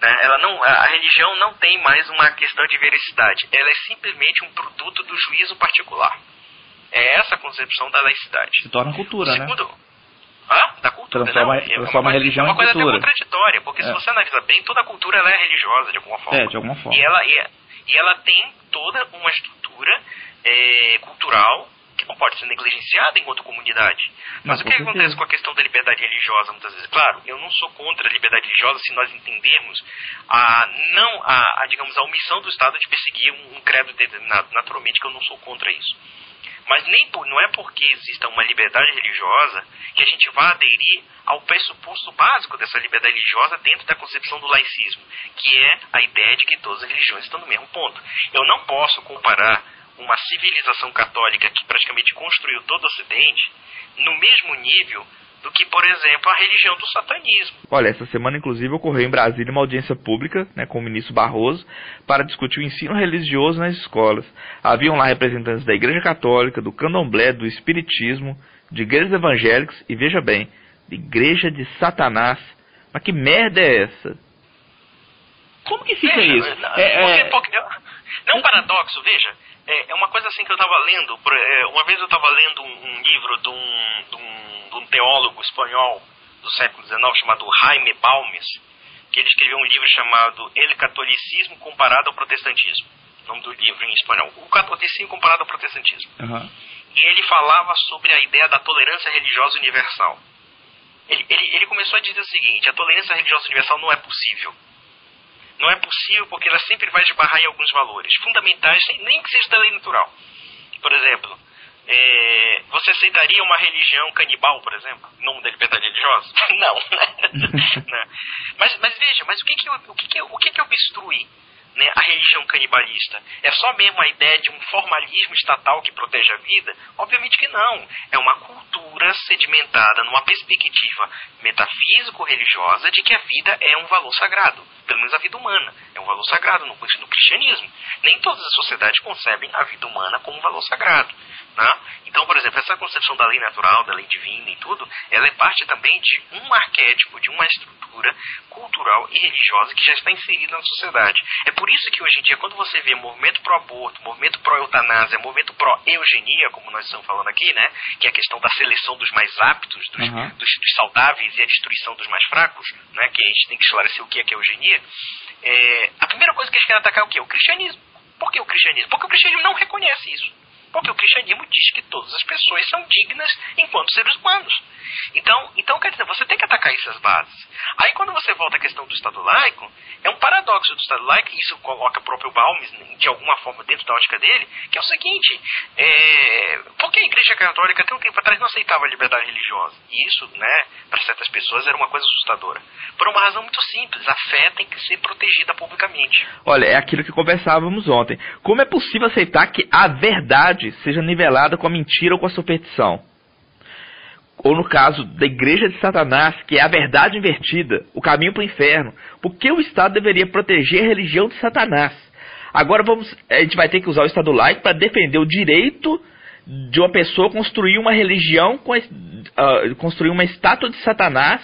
S2: A religião não tem mais uma questão de veracidade. Ela é simplesmente um produto do juízo particular. É essa a concepção da laicidade.
S1: Se torna cultura,
S2: segundo,
S1: né?
S2: Da cultura,
S1: transforma a religião em cultura.
S2: É uma coisa até contraditória, porque se você analisa bem, toda cultura ela é religiosa de alguma forma.
S1: De alguma forma.
S2: E ela tem toda uma estrutura cultural que não pode ser negligenciada enquanto comunidade. Mas o que acontece com a questão da liberdade religiosa, muitas vezes? Claro, eu não sou contra a liberdade religiosa se nós entendermos digamos, a omissão do Estado de perseguir um credo determinado. Naturalmente que eu não sou contra isso. Mas não é porque exista uma liberdade religiosa que a gente vai aderir ao pressuposto básico dessa liberdade religiosa dentro da concepção do laicismo, que é a ideia de que todas as religiões estão no mesmo ponto. Eu não posso comparar uma civilização católica que praticamente construiu todo o Ocidente no mesmo nível do que, por exemplo, a religião do satanismo.
S1: Olha, essa semana, inclusive, ocorreu em Brasília uma audiência pública, né, com o ministro Barroso, para discutir o ensino religioso nas escolas. Haviam lá representantes da Igreja Católica, do Candomblé, do Espiritismo, de igrejas evangélicas e, veja bem, de Igreja de Satanás. Mas que merda é essa? Como que fica isso?
S2: Não é um paradoxo, veja. É uma coisa assim que eu estava lendo. Uma vez eu estava lendo um livro de um teólogo espanhol do século XIX chamado Jaime Balmes, que ele escreveu um livro chamado El Catolicismo Comparado ao Protestantismo. O nome do livro em espanhol. O Catolicismo Comparado ao Protestantismo.
S1: Uhum.
S2: E ele falava sobre a ideia da tolerância religiosa universal. Ele começou a dizer o seguinte: a tolerância religiosa universal não é possível. Não é possível porque ela sempre vai esbarrar em alguns valores fundamentais, nem que seja da lei natural. Por exemplo, você aceitaria uma religião canibal, por exemplo, em nome da liberdade religiosa? Não, né? Mas veja, o que obstrui, né, a religião canibalista? É só mesmo a ideia de um formalismo estatal que protege a vida? Obviamente que não. É uma cultura sedimentada numa perspectiva metafísico-religiosa de que a vida é um valor sagrado. Pelo menos a vida humana é um valor sagrado no cristianismo. Nem todas as sociedades concebem a vida humana como um valor sagrado, Né? Então, por exemplo, essa concepção da lei natural, da lei divina e tudo, ela é parte também de um arquétipo, de uma estrutura cultural e religiosa que já está inserida na sociedade. É por isso que hoje em dia, quando você vê movimento pró-aborto, movimento pró-eutanásia, movimento pró-eugenia, como nós estamos falando aqui, né, que é a questão da seleção dos mais aptos, dos saudáveis e a destruição dos mais fracos, né, que a gente tem que esclarecer o que é eugenia, a primeira coisa que eles querem atacar é o quê? O cristianismo. Por que o cristianismo? Porque o cristianismo não reconhece isso. Porque o cristianismo diz que todas as pessoas são dignas enquanto seres humanos. Então, quer dizer, você tem que atacar essas bases. Aí quando você volta à questão do Estado laico, é um paradoxo do Estado laico, e isso coloca o próprio Balmes, de alguma forma, dentro da ótica dele, que é o seguinte, porque a Igreja Católica, até um tempo atrás, não aceitava a liberdade religiosa. E isso, né, para certas pessoas era uma coisa assustadora. Por uma razão muito simples, a fé tem que ser protegida publicamente.
S1: Olha, é aquilo que conversávamos ontem. Como é possível aceitar que a verdade seja nivelada com a mentira ou com a superstição? Ou no caso da Igreja de Satanás, que é a verdade invertida, o caminho para o inferno. Por que o Estado deveria proteger a religião de Satanás? Agora a gente vai ter que usar o Estado laico para defender o direito de uma pessoa construir uma religião, construir uma estátua de Satanás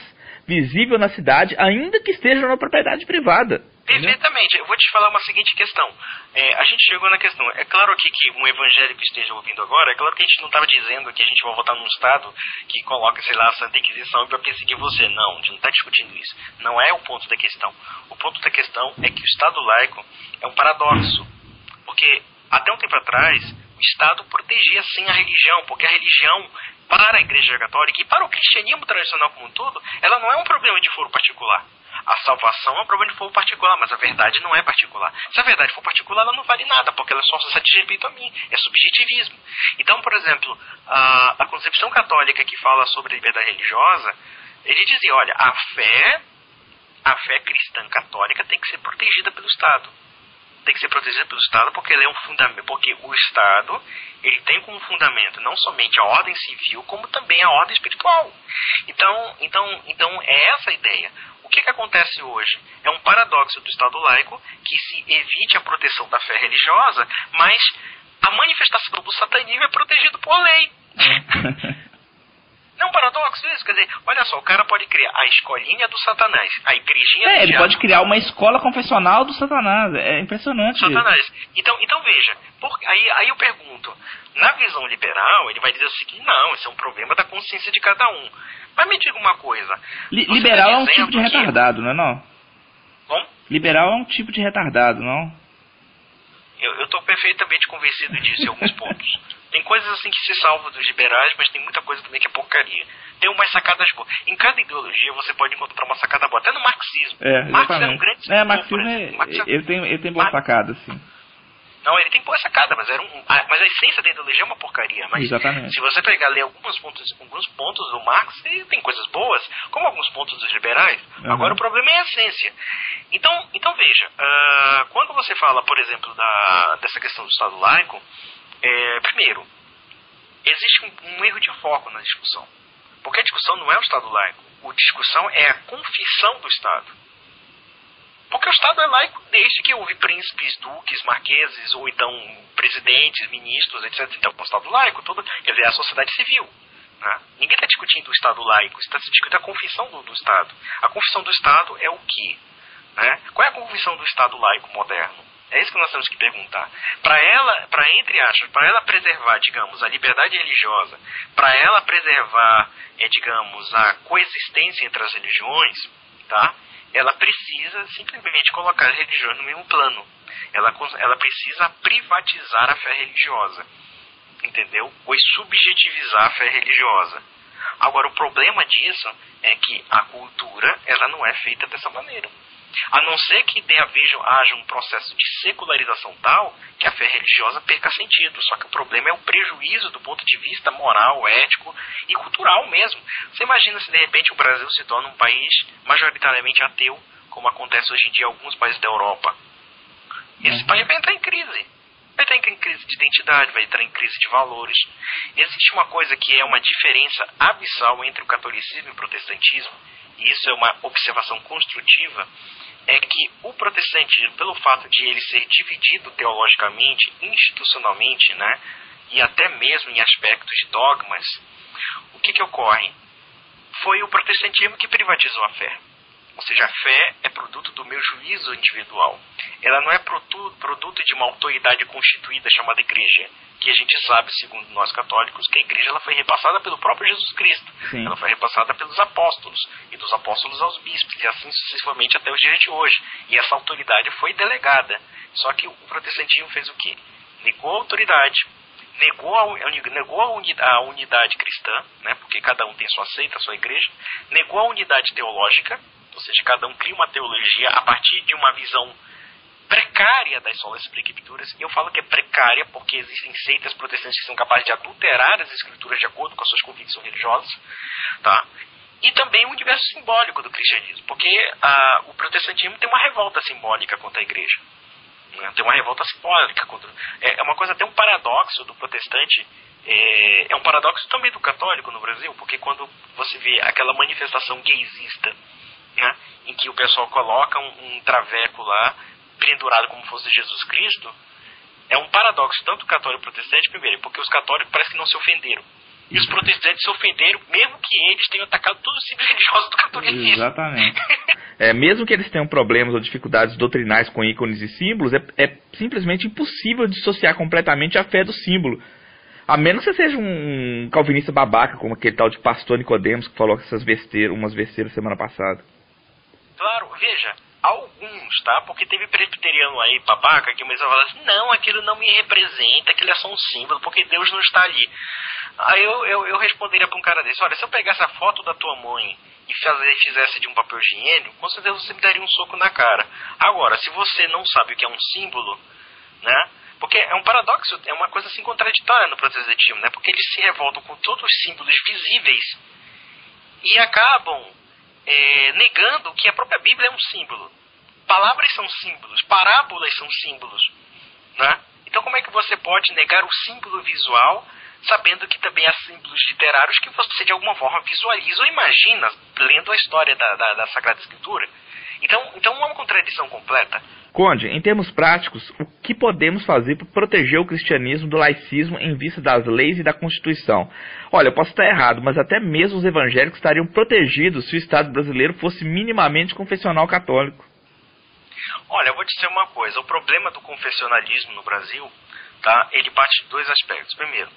S1: visível na cidade, ainda que esteja na propriedade privada.
S2: Perfeitamente. Eu vou te falar uma seguinte questão. A gente chegou na questão. É claro aqui que um evangélico esteja ouvindo agora, é claro que a gente não estava dizendo que a gente vai votar num Estado que coloca, sei lá, a Santa Inquisição para perseguir você. Não, a gente não está discutindo isso. Não é o ponto da questão. O ponto da questão é que o Estado laico é um paradoxo. Porque até um tempo atrás, o Estado protegia sim a religião, porque a religião, para a Igreja Católica e para o cristianismo tradicional como um todo, ela não é um problema de foro particular. A salvação é um problema de foro particular, mas a verdade não é particular. Se a verdade for particular, ela não vale nada, porque ela só satisfaz respeito a mim. É subjetivismo. Então, por exemplo, a concepção católica que fala sobre a liberdade religiosa, ele dizia, olha, a fé cristã católica tem que ser protegida pelo Estado. Tem que ser protegida pelo Estado porque ele é um fundamento, porque o Estado, ele tem como fundamento não somente a ordem civil, como também a ordem espiritual. Então é essa a ideia. O que acontece hoje? É um paradoxo do Estado laico que se evite a proteção da fé religiosa, mas a manifestação do satanismo é protegida por lei. Não é um paradoxo isso? Quer dizer, olha só, o cara pode criar a escolinha do Satanás, a igrejinha do
S1: ele
S2: diabo.
S1: pode criar uma escola confessional do Satanás. É impressionante
S2: Satanás.
S1: isso.
S2: Então veja, aí eu pergunto, na visão liberal, ele vai dizer o seguinte, não, isso é um problema da consciência de cada um. Mas me diga uma coisa.
S1: Liberal é um tipo de retardado, não é não?
S2: Como?
S1: Liberal é um tipo de retardado, não?
S2: Eu estou perfeitamente convencido disso em alguns pontos. Tem coisas assim que se salvam dos liberais, mas tem muita coisa também que é porcaria. Tem umas sacadas boas. Em cada ideologia você pode encontrar uma sacada boa. Até no marxismo.
S1: Marx
S2: é um grande...
S1: marxismo ele tem boa sacada, sim.
S2: Não, ele tem boa sacada, mas mas a essência da ideologia é uma porcaria. Mas
S1: exatamente.
S2: Se você pegar ler alguns pontos do Marx, tem coisas boas, como alguns pontos dos liberais. Agora o problema é a essência. Então veja, quando você fala, por exemplo, dessa questão do Estado laico, primeiro, existe um erro de foco na discussão. Porque a discussão não é o Estado laico. A discussão é a confissão do Estado. Porque o Estado é laico desde que houve príncipes, duques, marqueses, ou então presidentes, ministros, etc. Então, o Estado laico, quer dizer, a sociedade civil. Né? Ninguém está discutindo o Estado laico, está discutindo a confissão do Estado. A confissão do Estado é o quê? Né? Qual é a confissão do Estado laico moderno? É isso que nós temos que perguntar. Para ela preservar, digamos, a liberdade religiosa, para ela preservar, digamos, a coexistência entre as religiões, tá? Ela precisa simplesmente colocar as religiões no mesmo plano. Ela precisa privatizar a fé religiosa, entendeu? Ou subjetivizar a fé religiosa. Agora, o problema disso é que a cultura, ela não é feita dessa maneira. A não ser que haja um processo de secularização tal que a fé religiosa perca sentido. Só que o problema é o prejuízo do ponto de vista moral, ético e cultural mesmo. Você imagina se de repente o Brasil se torna um país majoritariamente ateu, como acontece hoje em dia em alguns países da Europa. Esse país vai entrar em crise. Vai entrar em crise de identidade, vai entrar em crise de valores. Existe uma coisa que é uma diferença abissal entre o catolicismo e o protestantismo, e isso é uma observação construtiva, é que o protestantismo, pelo fato de ele ser dividido teologicamente, institucionalmente, né, e até mesmo em aspectos de dogmas, o que ocorre? Foi o protestantismo que privatizou a fé. Ou seja, a fé é produto do meu juízo individual. Ela não é produto de uma autoridade constituída chamada igreja, que a gente sabe, segundo nós católicos, que a igreja ela foi repassada pelo próprio Jesus Cristo. Sim. Ela foi repassada pelos apóstolos, e dos apóstolos aos bispos, e assim sucessivamente até os dias de hoje. E essa autoridade foi delegada. Só que o protestantismo fez o quê? Negou a autoridade, negou a unidade cristã, né, porque cada um tem sua seita, sua igreja, negou a unidade teológica, ou seja, cada um cria uma teologia a partir de uma visão precária das solas escrituras. E eu falo que é precária porque existem seitas protestantes que são capazes de adulterar as escrituras de acordo com as suas convicções religiosas, tá? E também o universo simbólico do cristianismo, porque o protestantismo tem uma revolta simbólica contra a igreja, né? Tem uma revolta simbólica contra... É uma coisa, até um paradoxo do protestante, é um paradoxo também do católico no Brasil, porque quando você vê aquela manifestação gaysista, né, em que o pessoal coloca um traveco lá, pendurado como fosse Jesus Cristo, é um paradoxo, tanto católico e protestante, primeiro, porque os católicos parece que não se ofenderam. E os protestantes se ofenderam, mesmo que eles tenham atacado todos os símbolos religiosos do catolicismo.
S1: Exatamente. Mesmo que eles tenham problemas ou dificuldades doutrinais com ícones e símbolos, é simplesmente impossível dissociar completamente a fé do símbolo. A menos que você seja um calvinista babaca, como aquele tal de pastor Nicodemos, que falou umas besteiras semana passada.
S2: Claro, veja, alguns, tá? Porque teve presbiteriano aí, babaca, que começou a falar assim, não, aquilo não me representa, aquilo é só um símbolo, porque Deus não está ali. Aí eu responderia para um cara desse, olha, se eu pegasse a foto da tua mãe e fizesse de um papel higiênico, com certeza você me daria um soco na cara. Agora, se você não sabe o que é um símbolo, né? Porque é um paradoxo, é uma coisa assim contraditória no protestantismo, né? Porque eles se revoltam com todos os símbolos visíveis e acabam negando que a própria Bíblia é um símbolo. Palavras são símbolos, parábolas são símbolos, né? Então como é que você pode negar o símbolo visual, sabendo que também há símbolos literários que você de alguma forma visualiza ou imagina lendo a história da Sagrada Escritura? Então é uma contradição completa.
S1: Conde, em termos práticos, o que podemos fazer para proteger o cristianismo do laicismo em vista das leis e da Constituição? Olha, eu posso estar errado, mas até mesmo os evangélicos estariam protegidos se o Estado brasileiro fosse minimamente confessional católico.
S2: Olha, eu vou te dizer uma coisa, o problema do confessionalismo no Brasil, tá, ele parte de dois aspectos. Primeiro,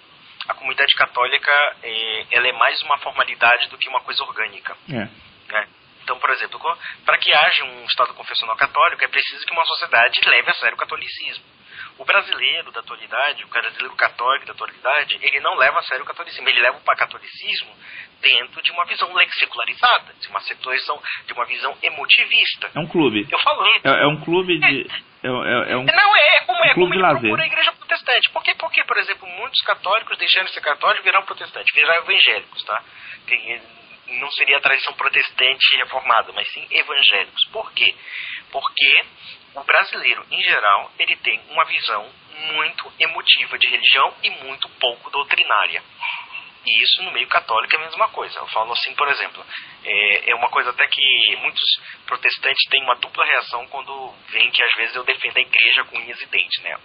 S2: a comunidade católica ela é mais uma formalidade do que uma coisa orgânica. Né? Então, por exemplo, para que haja um Estado confessional católico, é preciso que uma sociedade leve a sério o catolicismo. O brasileiro da atualidade, o brasileiro católico da atualidade, ele não leva a sério o catolicismo. Ele leva o catolicismo dentro de uma visão secularizada, de uma seculação, de uma visão emotivista.
S1: É um clube.
S2: Eu falei.
S1: É um clube de...
S2: como
S1: de lazer.
S2: Procura a igreja protestante. Por que, por exemplo, muitos católicos deixando de ser católicos viraram protestantes, viraram evangélicos, tá? Não seria a tradição protestante reformada, mas sim evangélicos. Por quê? Porque o brasileiro, em geral, ele tem uma visão muito emotiva de religião e muito pouco doutrinária. E isso no meio católico é a mesma coisa. Eu falo assim, por exemplo, é uma coisa até que muitos protestantes têm uma dupla reação quando veem que às vezes eu defendo a igreja com unhas e dentes, né?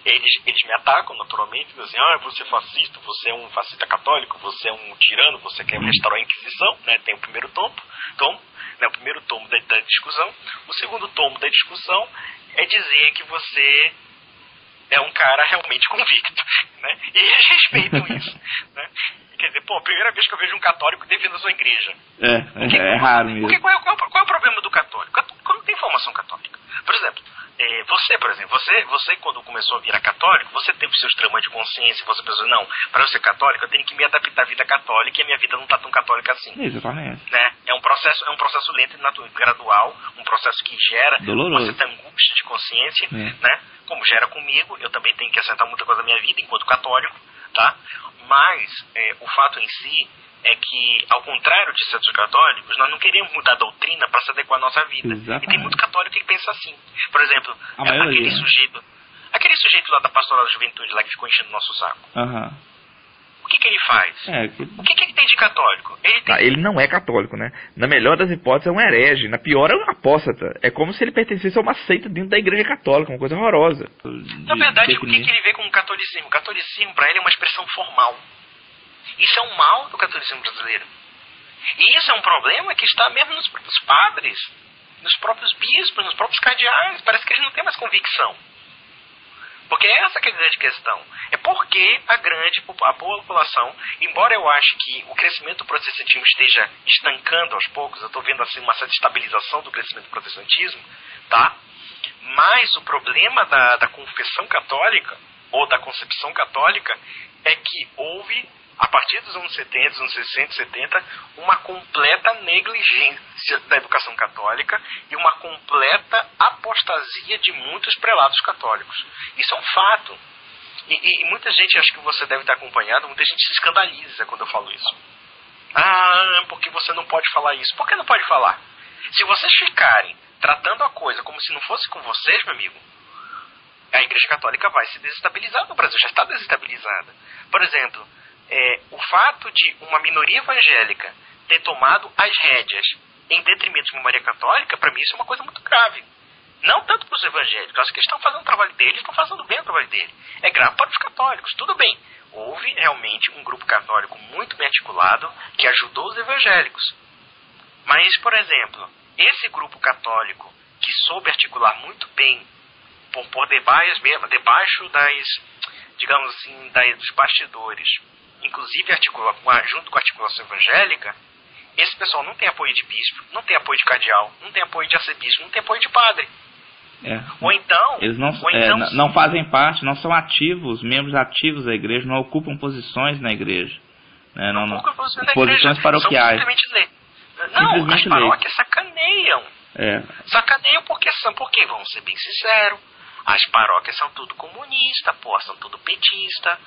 S2: Eles me atacam naturalmente, dizem assim, você é fascista, você é um fascista católico, você é um tirano, você quer restaurar a Inquisição, né? Tem o primeiro tomo, né? O primeiro tomo da discussão. O segundo tomo da discussão é dizer que você é um cara realmente convicto, né? E eles respeitam isso, né? Quer dizer, a primeira vez que eu vejo um católico defendendo a sua igreja.
S1: É raro mesmo.
S2: Porque qual é o problema do católico? Não tem formação católica. Por exemplo, você quando começou a virar católico, você teve os seus traumas de consciência, você pensou, não, para eu ser católico eu tenho que me adaptar à vida católica e a minha vida não está tão católica assim.
S1: Exatamente.
S2: Né? É um processo lento e gradual, um processo que gera uma certa angústia de consciência, né? Como gera comigo, eu também tenho que acertar muita coisa na minha vida enquanto católico, tá? Mas o fato em si é que, ao contrário de certos católicos, nós não queremos mudar a doutrina para se adequar à nossa vida. Exatamente. E tem muito católico que pensa assim. Por exemplo, aquele sujeito lá da Pastoral da Juventude, lá que ficou enchendo o nosso saco. O que ele faz? O que ele tem de católico?
S1: Ele não é católico, né? Na melhor das hipóteses é um herege, na pior é um apóstata. É como se ele pertencesse a uma seita dentro da igreja católica, uma coisa horrorosa.
S2: Na verdade, o que ele vê como catolicismo? O catolicismo para ele é uma expressão formal. Isso é um mal do catolicismo brasileiro. E isso é um problema que está mesmo nos próprios padres, nos próprios bispos, nos próprios cardeais. Parece que eles não têm mais convicção. Porque essa que é a grande questão. É porque a população, embora eu ache que o crescimento do protestantismo esteja estancando aos poucos, eu estou vendo assim uma certa estabilização do crescimento do protestantismo, tá? Mas o problema da confissão católica, ou da concepção católica, é que houve, a partir dos anos 70, dos anos 60, 70, uma completa negligência da educação católica e uma completa apostasia de muitos prelados católicos. Isso é um fato. E muita gente, acho que você deve estar acompanhado, muita gente se escandaliza quando eu falo isso. Porque você não pode falar isso. Por que não pode falar? Se vocês ficarem tratando a coisa como se não fosse com vocês, meu amigo, a Igreja Católica vai se desestabilizar no Brasil, já está desestabilizada. Por exemplo, o fato de uma minoria evangélica ter tomado as rédeas em detrimento de uma maioria católica, para mim isso é uma coisa muito grave. Não tanto para os evangélicos, acho que eles estão fazendo o trabalho deles, estão fazendo bem o trabalho deles. É grave para os católicos, tudo bem. Houve realmente um grupo católico muito bem articulado que ajudou os evangélicos. Mas, por exemplo, esse grupo católico que soube articular muito bem por debaixo das, digamos assim, dos bastidores, inclusive junto com a articulação evangélica, esse pessoal não tem apoio de bispo, não tem apoio de cardeal, não tem apoio de arcebispo, não tem apoio de padre. Ou então...
S1: Eles não fazem parte, não são ativos, membros ativos da igreja, não ocupam posições na igreja. Não ocupam posições paroquiais.
S2: As paróquias sacaneiam. Sacaneiam porque, vamos ser bem sinceros, as paróquias são tudo comunista, são tudo petista.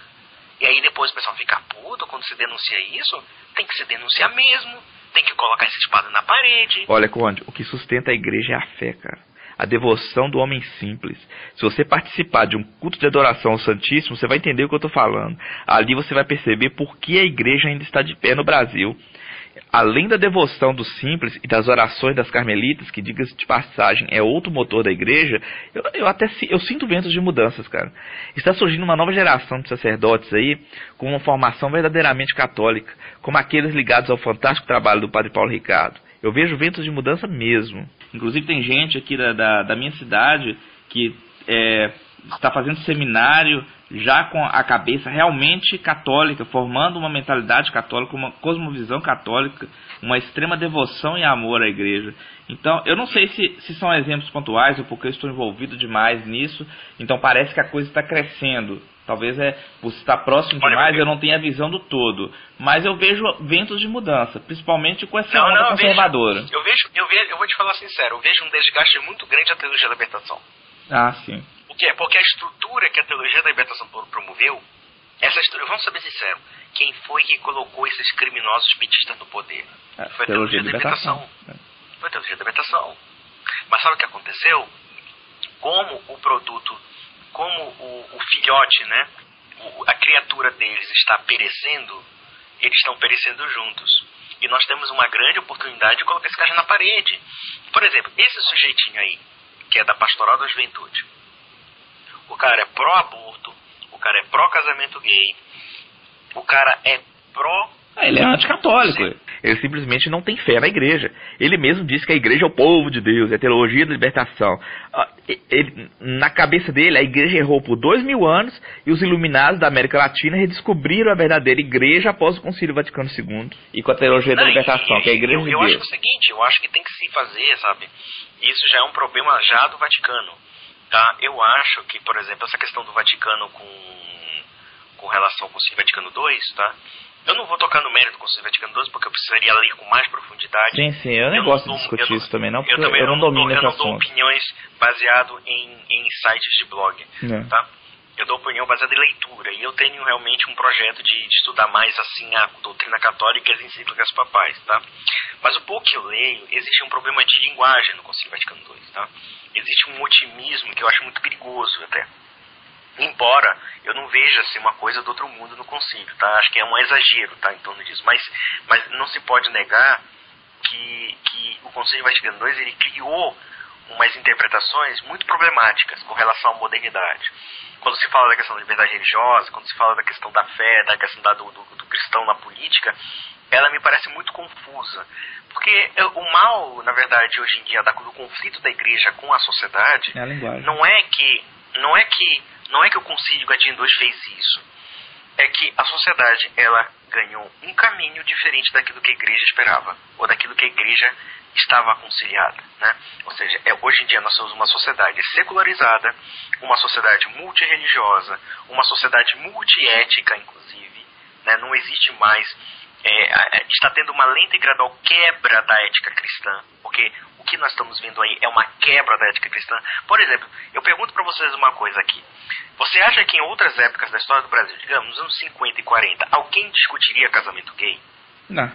S2: E aí depois o pessoal fica puto quando se denuncia isso. Tem que se denunciar mesmo. Tem que colocar essa espada na parede.
S1: Olha, Conde, o que sustenta a igreja é a fé, cara. A devoção do homem simples. Se você participar de um culto de adoração ao Santíssimo, você vai entender o que eu estou falando. Ali você vai perceber por que a igreja ainda está de pé no Brasil. Além da devoção dos simples e das orações das carmelitas, que, diga-se de passagem, é outro motor da igreja, eu sinto ventos de mudanças, cara. Está surgindo uma nova geração de sacerdotes aí, com uma formação verdadeiramente católica, como aqueles ligados ao fantástico trabalho do Padre Paulo Ricardo. Eu vejo ventos de mudança mesmo. Inclusive tem gente aqui da minha cidade que está fazendo seminário já com a cabeça realmente católica, formando uma mentalidade católica, uma cosmovisão católica, uma extrema devoção e amor à igreja. Então, eu não sei se são exemplos pontuais ou porque eu estou envolvido demais nisso, então parece que a coisa está crescendo. Talvez por estar próximo demais eu não tenha a visão do todo. Mas eu vejo ventos de mudança, principalmente com essa onda conservadora.
S2: Eu vou te falar sincero, eu vejo um desgaste muito grande da teologia da libertação.
S1: Sim.
S2: Por quê? Porque a estrutura que a teologia da libertação promoveu, essa estrutura, vamos ser sinceros, quem foi que colocou esses criminosos petistas no poder? Foi a teologia da libertação. Foi a teologia da libertação. Mas sabe o que aconteceu? Como o produto, como o filhote, né? A criatura deles está perecendo, eles estão perecendo juntos. E nós temos uma grande oportunidade de colocar esse cara na parede. Por exemplo, esse sujeitinho aí, que é da Pastoral da Juventude. O cara é pró-aborto, o cara é pró-casamento gay, o cara é pró...
S1: Ele é anticatólico. Ele simplesmente não tem fé na igreja. Ele mesmo disse que a igreja é o povo de Deus, é a teologia da libertação. Na cabeça dele, a igreja errou por 2000 anos e os iluminados da América Latina redescobriram a verdadeira igreja após o Concílio Vaticano II. E com a teologia da libertação, que é a igreja de Deus.
S2: Eu acho o seguinte, eu acho que tem que se fazer, sabe? Isso já é um problema já do Vaticano. Tá? Eu acho que, por exemplo, essa questão do Vaticano com relação ao Concílio Vaticano II, tá? Eu não vou tocar no mérito do Concílio Vaticano II porque eu precisaria ler com mais profundidade.
S1: Sim, eu nem gosto de discutir isso também, não, porque eu não domino esse assunto.
S2: Eu não dou opiniões baseado em sites de blog, tá? Eu dou opinião baseada em leitura, e eu tenho realmente um projeto de estudar mais assim a doutrina católica e as encíclicas papais, tá? Mas o pouco que eu leio, existe um problema de linguagem no Concílio Vaticano II, tá? Existe um otimismo que eu acho muito perigoso até. Embora eu não veja assim, uma coisa do outro mundo no concílio, tá? Acho que é um exagero, tá, em torno disso. Mas não se pode negar que o Concílio Vaticano II ele criou umas interpretações muito problemáticas com relação à modernidade. Quando se fala da questão da liberdade religiosa, quando se fala da questão da fé, da questão do cristão na política, ela me parece muito confusa. Porque o mal, na verdade, hoje em dia, do conflito da igreja com a sociedade,
S1: é a linguagem.
S2: não é que o Concílio Vaticano II fez isso. É que a sociedade, ela ganhou um caminho diferente daquilo que a igreja esperava, ou daquilo que a igreja estava aconselhada, né? Ou seja, hoje em dia nós somos uma sociedade secularizada, uma sociedade multirreligiosa, uma sociedade multiética, inclusive, né? Não existe mais, está tendo uma lenta e gradual quebra da ética cristã, porque o que nós estamos vendo aí é uma quebra da ética cristã. Por exemplo, eu pergunto para vocês uma coisa aqui. Você acha que em outras épocas da história do Brasil, digamos, nos anos 50 e 40, alguém discutiria casamento gay?
S1: Não.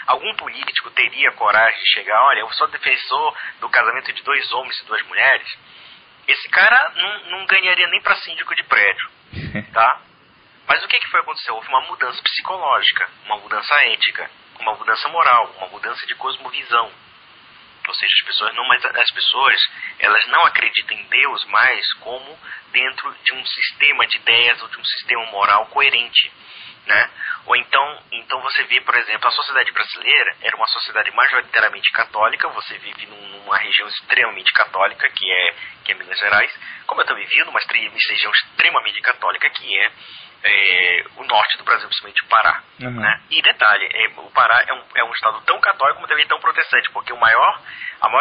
S2: Algum político teria coragem de chegar, olha, eu sou defensor do casamento de 2 homens e 2 mulheres? Esse cara não ganharia nem para síndico de prédio, tá? Mas o que foi acontecer? Houve uma mudança psicológica, uma mudança ética, uma mudança moral, uma mudança de cosmovisão. Ou seja, as pessoas elas não acreditam em Deus mais como dentro de um sistema de ideias ou de um sistema moral coerente, né? Ou então você vê, por exemplo, a sociedade brasileira era uma sociedade majoritariamente católica. Você vive numa região extremamente católica, que é Minas Gerais, como eu também vivo numa região extremamente católica, que é o norte do Brasil, principalmente o Pará.
S1: Uhum.
S2: Né? E detalhe, o Pará é um estado tão católico como também tão protestante, porque a maior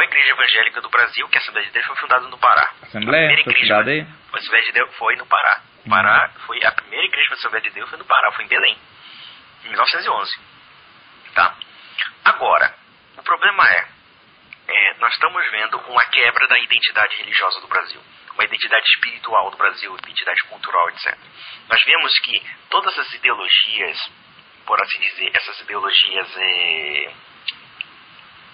S2: igreja evangélica do Brasil, que é a Assembleia de Deus, foi fundada no Pará.
S1: Assembleia?
S2: A Assembleia de Deus foi no Pará. O Pará foi a primeira igreja da Assembleia de Deus, foi no Pará, foi em Belém, em 1911. Tá? Agora, o problema nós estamos vendo uma quebra da identidade religiosa do Brasil, uma identidade espiritual do Brasil, identidade cultural, etc. Nós vemos que todas as ideologias, por assim dizer, essas ideologias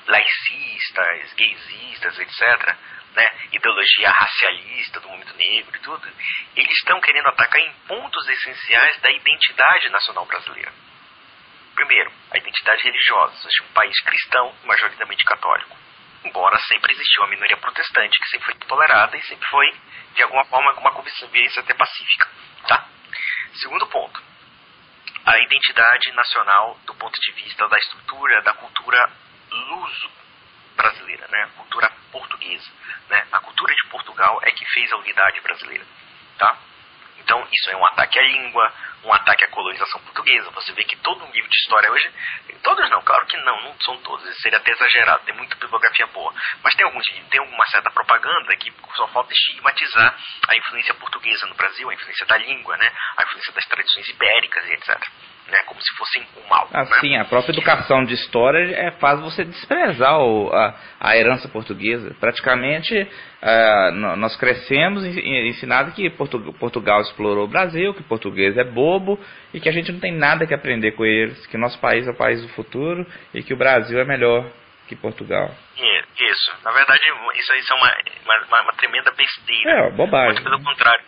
S2: laicistas, gaysistas, etc., né, ideologia racialista do movimento negro e tudo, eles estão querendo atacar em pontos essenciais da identidade nacional brasileira. Primeiro, a identidade religiosa, ou seja, um país cristão, majoritariamente católico. Embora sempre existiu uma minoria protestante que sempre foi tolerada e sempre foi, de alguma forma, com uma convivência até pacífica. Tá? Segundo ponto, a identidade nacional do ponto de vista da estrutura, da cultura luso brasileira, né? A cultura portuguesa. Né? A cultura de Portugal é que fez a unidade brasileira. Tá? Então, isso é um ataque à língua, um ataque à colonização portuguesa. Você vê que todo um livro de história hoje... Todos não, claro que não são todos. Isso seria até exagerado, tem muita bibliografia boa. Mas tem uma certa propaganda que só falta estigmatizar a influência portuguesa no Brasil, a influência da língua, né? A influência das tradições ibéricas e etc. Né? Como se fossem um mal.
S1: Sim,
S2: né?
S1: A própria educação de história faz você desprezar a herança portuguesa. Praticamente, nós crescemos ensinado que Portugal explorou o Brasil, que português é bobo e que a gente não tem nada que aprender com eles, que nosso país é o país do futuro e que o Brasil é melhor que Portugal.
S2: Isso. Na verdade, isso é uma tremenda besteira.
S1: Bobagem.
S2: Muito pelo contrário.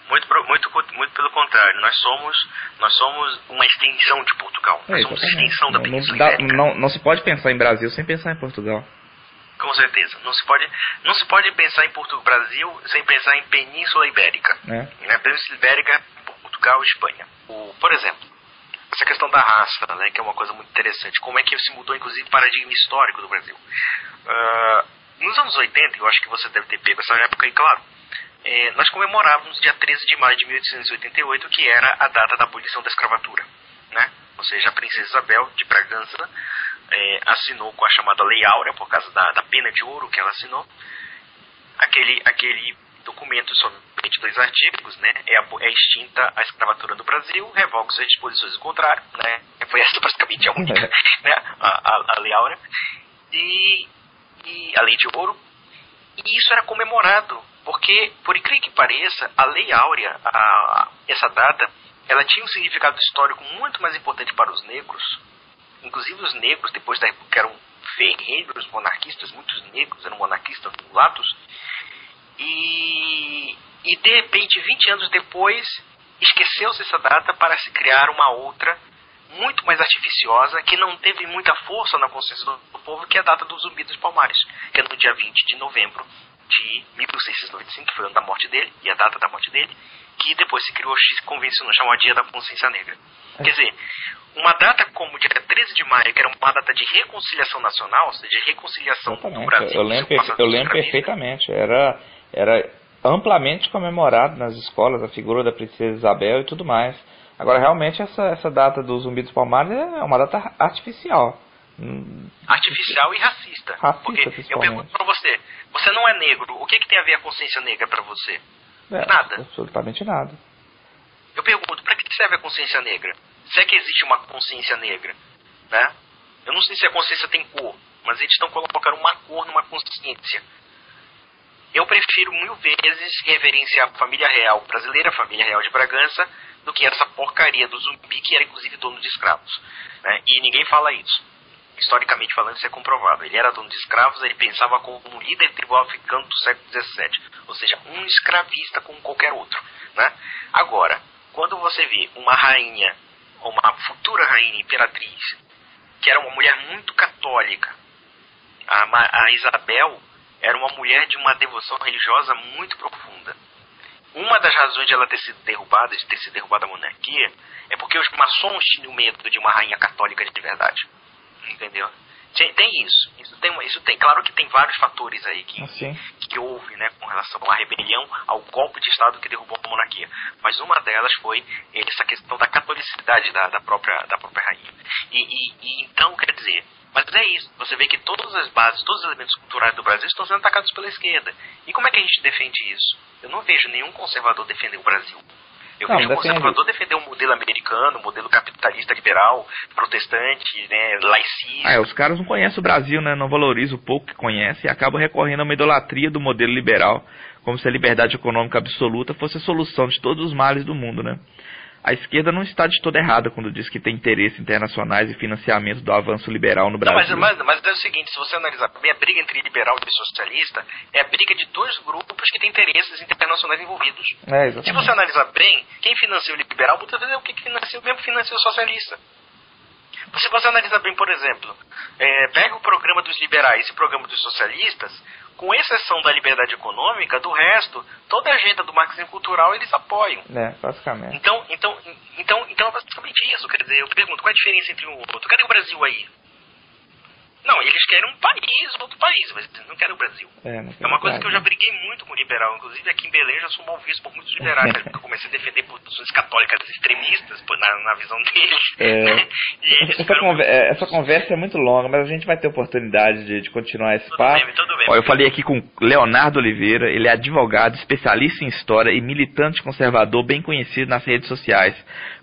S2: Muito pelo contrário. Nós somos uma extensão de Portugal. Nós somos uma extensão da Península Ibérica.
S1: Não se pode pensar em Brasil sem pensar em Portugal.
S2: Com certeza. Não se pode pensar em Brasil sem pensar em Península Ibérica. Né? Península Ibérica, Portugal e Espanha. Por exemplo, essa questão da raça, né, que é uma coisa muito interessante. Como é que se mudou, inclusive, o paradigma histórico do Brasil. Nos anos 80, eu acho que você deve ter pego essa época aí, claro, nós comemorávamos dia 13 de maio de 1888, que era a data da abolição da escravatura. Né? Ou seja, a princesa Isabel de Bragança assinou com a chamada Lei Áurea, por causa da pena de ouro que ela assinou, aquele documento somente 2 artigos, né? É extinta a escravatura no Brasil, revoga-se as disposições do contrário, né? Foi essa praticamente a única, né? A Lei Áurea e a Lei de Ouro, e isso era comemorado, porque, por incrível que pareça, a Lei Áurea, essa data, ela tinha um significado histórico muito mais importante para os negros. Inclusive os negros, depois da época, eram ferreiros monarquistas, muitos negros eram monarquistas, mulatos, e E de repente, 20 anos depois, esqueceu-se essa data para se criar uma outra, muito mais artificiosa, que não teve muita força na consciência do povo, que é a data do Zumbi dos Palmares, que é no dia 20 de novembro de 1695, que foi o ano da morte dele, e a data da morte dele, que depois se criou, se convencionou, chamou Dia da Consciência Negra. Quer dizer, uma data como o dia 13 de maio, que era uma data de reconciliação nacional, ou seja, de reconciliação do Brasil.
S1: Eu lembro perfeitamente. Era amplamente comemorado nas escolas a figura da Princesa Isabel e tudo mais. Agora, realmente, essa data do Zumbi dos Palmares é uma data artificial.
S2: Artificial e racista. Porque eu pergunto pra você, você não é negro, o que tem a ver a consciência negra pra você? Nada.
S1: Absolutamente nada.
S2: Eu pergunto, para que serve a consciência negra? Se é que existe uma consciência negra, né? Eu não sei se a consciência tem cor, mas eles estão colocando uma cor numa consciência. Eu prefiro 1000 vezes reverenciar a família real brasileira, a família real de Bragança, do que essa porcaria do Zumbi, que era inclusive dono de escravos, né? E ninguém fala isso. Historicamente falando, isso é comprovado. Ele era dono de escravos, ele pensava como um líder tribal africano do século XVII. Ou seja, um escravista como qualquer outro, né? Agora, quando você vê uma rainha, ou uma futura rainha imperatriz, que era uma mulher muito católica, a Isabel era uma mulher de uma devoção religiosa muito profunda. Uma das razões de ela ter sido derrubada, a monarquia, é porque os maçons tinham medo de uma rainha católica de verdade. Entendeu? Tem isso. Isso tem. Claro que tem vários fatores aí que houve, né, com relação à rebelião, ao golpe de Estado que derrubou a monarquia. Mas uma delas foi essa questão da catolicidade da própria rainha. E então, quer dizer, mas é isso. Você vê que todas as bases, todos os elementos culturais do Brasil estão sendo atacados pela esquerda. E como é que a gente defende isso? Eu não vejo nenhum conservador defender o Brasil. Eu vejo o conservador defender o modelo americano, o modelo capitalista liberal, protestante, né, laicista.
S1: Os caras não conhecem o Brasil, né? Não valorizam o pouco que conhecem e acabam recorrendo a uma idolatria do modelo liberal, como se a liberdade econômica absoluta fosse a solução de todos os males do mundo, né? A esquerda não está de toda errada quando diz que tem interesses internacionais e financiamento do avanço liberal no Brasil.
S2: Não, mas é o seguinte, se você analisar bem, a briga entre liberal e socialista é a briga de dois grupos que têm interesses internacionais envolvidos. Se você analisar bem, quem financia o liberal muitas vezes é o que financia o socialista. Se você analisar bem, por exemplo, pega o programa dos liberais e o programa dos socialistas, com exceção da liberdade econômica, do resto, toda a agenda do marxismo cultural eles apoiam.
S1: Basicamente.
S2: Então é basicamente isso. Quer dizer, eu pergunto, qual é a diferença entre um e outro? Cadê o Brasil aí? Não, eles querem um país, outro país, mas eles não querem o Brasil. É uma coisa que eu já briguei muito com o liberal. Inclusive aqui em Belém já sou mal visto por muitos liberais, porque eu comecei a defender posições católicas extremistas na visão deles.
S1: Essa conversa é muito longa, mas a gente vai ter oportunidade de continuar esse papo.
S2: Tudo bem.
S1: Eu falei aqui com Leonardo Oliveira, ele é advogado, especialista em história e militante conservador bem conhecido nas redes sociais,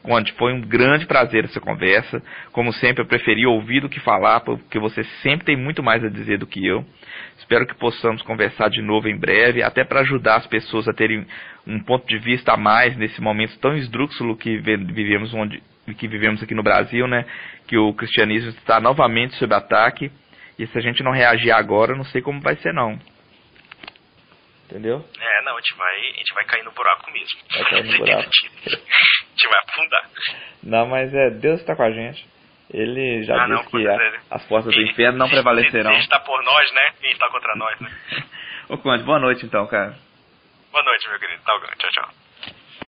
S1: onde foi um grande prazer essa conversa. Como sempre, eu preferi ouvir do que falar, porque você sempre tem muito mais a dizer do que eu. Espero que possamos conversar de novo em breve, até para ajudar as pessoas a terem um ponto de vista a mais nesse momento tão esdrúxulo que vivemos aqui no Brasil, né? Que o cristianismo está novamente sob ataque, e se a gente não reagir agora, eu não sei como vai ser não. Entendeu?
S2: Não, a gente vai cair no buraco mesmo.
S1: Vai cair no buraco.
S2: A gente vai afundar.
S1: Não, mas Deus está com a gente. Ele já disse que as portas do inferno não prevalecerão.
S2: Ele está por nós, né? Quem está contra nós, né?
S1: Ô Conde, boa noite então, cara.
S2: Boa noite, meu querido. Tchau, tchau.